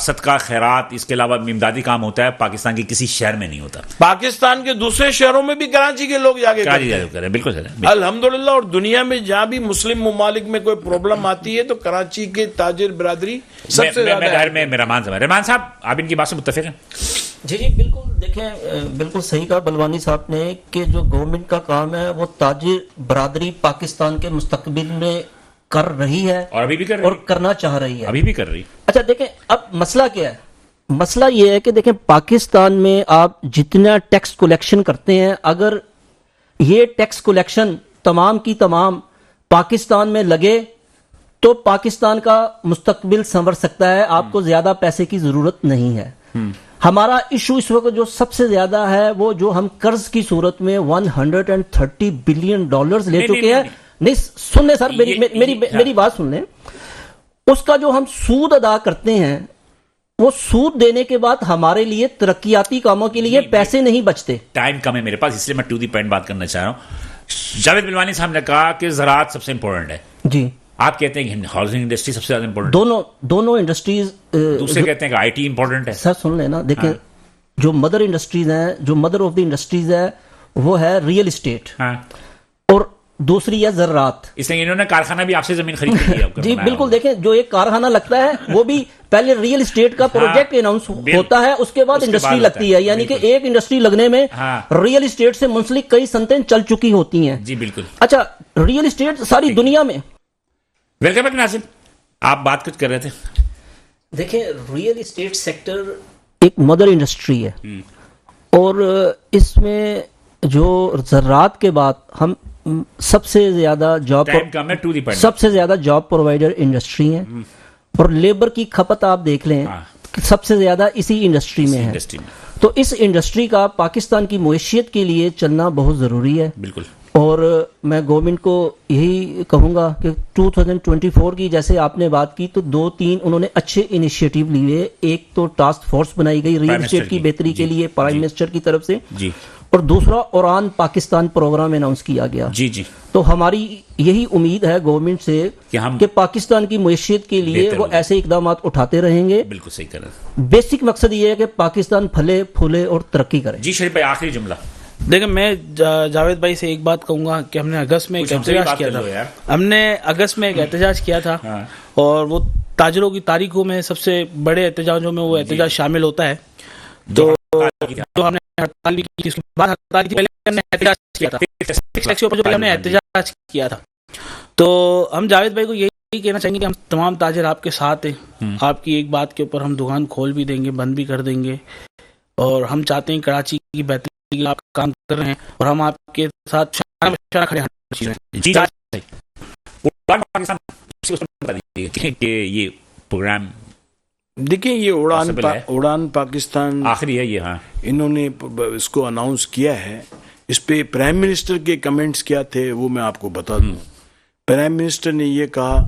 صدقہ خیرات اس کے علاوہ امدادی کام ہوتا ہے, پاکستان کے کسی شہر میں نہیں ہوتا. پاکستان کے دوسرے شہروں میں بھی کراچی کے لوگ جا کے کریں. بالکل سر, الحمدللہ. اور دنیا میں جہاں بھی مسلم ممالک میں کوئی پرابلم آتی ہے تو کراچی کے تاجر برادری سب سے زیادہ. رحمان صاحب, آپ ان کی بات سے متفق ہیں؟ جی بالکل. دیکھیں, بالکل صحیح کہا بلوانی صاحب نے کہ جو گورنمنٹ کا کام ہے وہ تاجر برادری پاکستان کے مستقبل میں کر رہی ہے, اور ابھی بھی کر رہی اور کرنا چاہ رہی ہے, ابھی بھی کر رہی. اچھا دیکھیں, اب مسئلہ کیا ہے؟ مسئلہ یہ ہے کہ دیکھیں پاکستان میں آپ جتنا ٹیکس کولیکشن کرتے ہیں, اگر یہ ٹیکس کولیکشن تمام کی تمام پاکستان میں لگے تو پاکستان کا مستقبل سنور سکتا ہے, آپ کو زیادہ پیسے کی ضرورت نہیں ہے. ہمارا ایشو اس وقت جو سب سے زیادہ ہے وہ جو ہم قرض کی صورت میں $130 بلین لے چکے ہیں. نہیں سن لیں سر, میری بات سن لیں. اس کا جو ہم سود ادا کرتے ہیں, وہ سود دینے کے بعد ہمارے لیے ترقیاتی کاموں کے لیے پیسے نہیں بچتے. ٹائم کم ہے میرے پاس, اس لیے میں ٹو دی پوائنٹ بات کرنا چاہ رہا ہوں. جاوید بلوانی صاحب نے کہا کہ زراعت سب سے امپورٹنٹ ہے. جی. آپ کہتے ہیں کہ ہاؤسنگ انڈسٹری سب سے زیادہ امپورٹنٹ. دونوں انڈسٹریز. دوسرے کہتے ہیں کہ آئی ٹی امپورٹنٹ ہے. سر سن لینا, دیکھیں جو مدر انڈسٹریز ہیں, جو مدر آف دی انڈسٹریز ہے وہ ہے ریئل اسٹیٹ, اور دوسری ہے زراعت. اس لیے انہوں نے کارخانہ بھی آپ سے زمین خرید لیا. جی بالکل. دیکھیں جو ایک کارخانہ لگتا ہے وہ بھی پہلے ریئل اسٹیٹ کا پروجیکٹ اناؤنس ہوتا ہے, اس کے بعد انڈسٹری لگتی ہے. یعنی کہ ایک انڈسٹری لگنے میں ریئل اسٹیٹ سے منسلک کئی صنعتیں چل چکی ہوتی ہیں. جی بالکل. اچھا, ریئل اسٹیٹ ساری دنیا میں. ویلکم بیک ناظرین, آپ بات کچھ کر رہے تھے. دیکھیں ریئل اسٹیٹ سیکٹر ایک مدر انڈسٹری ہے, اور اس میں جو زراعت کے بعد ہم سب سے زیادہ جاب پرووائڈر انڈسٹری ہیں, اور لیبر کی کھپت آپ دیکھ لیں سب سے زیادہ اسی انڈسٹری میں ہے. تو اس انڈسٹری کا پاکستان کی معیشت کے لیے چلنا بہت ضروری ہے. بالکل. اور میں گورنمنٹ کو یہی کہوں گا کہ 2024 کی جیسے آپ نے بات کی تو 2-3 انہوں نے اچھے انیشیٹو لیے. ایک تو ٹاسک فورس بنائی گئی ریئل اسٹیٹ کی بہتری کے لیے پرائم منسٹر کی طرف سے, اور دوسرا اوران پاکستان پروگرام اناؤنس کیا گیا. جی جی. تو ہماری یہی امید ہے گورنمنٹ سے کہ پاکستان کی معیشت کے لیے وہ ایسے اقدامات اٹھاتے رہیں گے. بالکل صحیح کر رہے ہیں. بیسک مقصد یہ ہے کہ پاکستان پھلے پھولے اور ترقی کرے. جی شریف بھائی, آخری جملہ. دیکھیں میں جاوید بھائی سے ایک بات کہوں گا کہ ہم نے اگست میں ایک احتجاج کیا تھا. اور وہ تاجروں کی تاریخوں میں سب سے بڑے احتجاجوں میں وہ احتجاج شامل ہوتا ہے. تو جو ہم نے ہڑتال بھی کی تھی، اس کے بعد ہڑتال کی پہلے ہم نے احتجاج کیا تھا، ٹیکس کے اوپر جو پہلے ہم نے احتجاج کیا تھا. تو ہم جاوید بھائی کو یہی کہنا چاہیں گے کہ ہم تمام تاجر آپ کے ساتھ ہیں. آپ کی ایک بات کے اوپر ہم دکان کھول بھی دیں گے، بند بھی کر دیں گے، اور ہم چاہتے ہیں کراچی کی بہتری کے لیے آپ کام کر رہے ہیں، اور ہم آپ کے ساتھ شانہ کھڑے ہیں. جی کہ یہ پروگرام دیکھیں، یہ اڑان پاکستان آخری ہے یہ. ہاں، انہوں نے اس کو اناؤنس کیا ہے. اس پہ پرائم منسٹر کے کمنٹس کیا تھے وہ میں آپ کو بتا دوں. پرائم منسٹر نے یہ کہا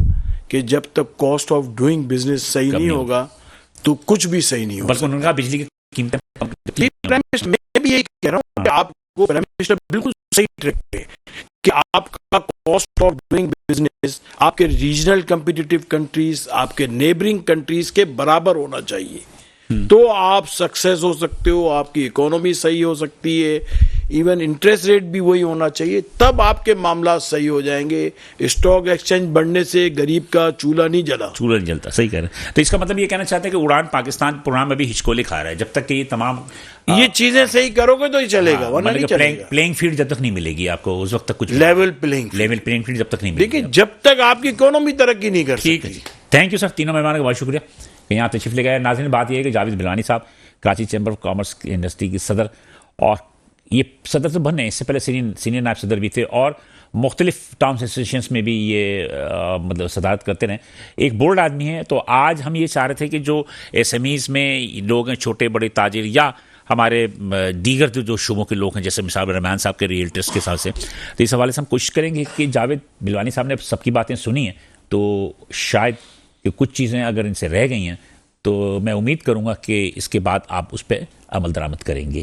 کہ جب تک کاسٹ آف ڈوئنگ بزنس صحیح نہیں ہوگا تو کچھ بھی صحیح نہیں ہوگا. بلکہ انہوں نے کہا بجلی کی قیمتیں پرائم منسٹر، میں بھی یہی کہہ رہا ہوں کہ آپ کو پرائم منسٹر بالکل صحیح ٹریک پہ کہ آپ کا کاسٹ آف ڈوئنگ بزنس آپ کے ریجنل کمپیٹیٹو کنٹریز، آپ کے نیبرنگ کنٹریز کے برابر ہونا چاہیے. تو آپ سکسیس ہو سکتے ہو، آپ کی اکانومی صحیح ہو سکتی ہے، ایون انٹرسٹ ریٹ بھی وہی ہونا چاہیے، تب آپ کے معاملات صحیح ہو جائیں گے. اسٹاک ایکسچینج بڑھنے سے غریب کا چولہا نہیں جلتا. صحیح کہہ رہے ہیں. تو اس کا مطلب یہ کہنا چاہتے ہیں کہ اڑان پاکستان پروگرام ابھی ہچکولے کھا رہا ہے جب تک کہ یہ تمام یہ چیزیں صحیح کرو گے تو ہی چلے گا، ورنہ نہیں چلے گا. پلینگ فیلڈ جب تک نہیں ملے گی آپ کو، اس وقت تک کچھ لیول پلینگ فیلڈ جب تک نہیں ملے گی. دیکھیں، جب تک آپ کی اکانومی ترقی نہیں کر ٹھیک ہے سکتی. جی، تھینک یو سر، تینوں مہمانوں کا بہت شکریہ کہ یہاں تشریف لے گئے. ناظرین، بات یہ ہے کہ جاوید بلوانی صاحب Karachi chamber of commerce industry کی صدر، اور یہ صدر تو بننے، اس سے پہلے سینئر نائب صدر بھی تھے، اور مختلف ٹاؤنس ایسوسیشنس میں بھی یہ مطلب صدارت کرتے رہے. ایک بورڈ آدمی ہے. تو آج ہم یہ چاہ رہے تھے کہ جو ایس ایم ایز میں لوگ ہیں، چھوٹے بڑے تاجر یا ہمارے دیگر جو شعبوں کے لوگ ہیں، جیسے مثال رحمان صاحب کے ریئلٹرس کے ساتھ سے، تو اس حوالے سے ہم کوشش کریں گے کہ جاوید بلوانی صاحب نے سب کی باتیں سنی ہیں، تو شاید کہ کچھ چیزیں اگر ان سے رہ گئی ہیں تو میں امید کروں گا کہ اس کے بعد آپ اس پہ عمل درآمد کریں گے.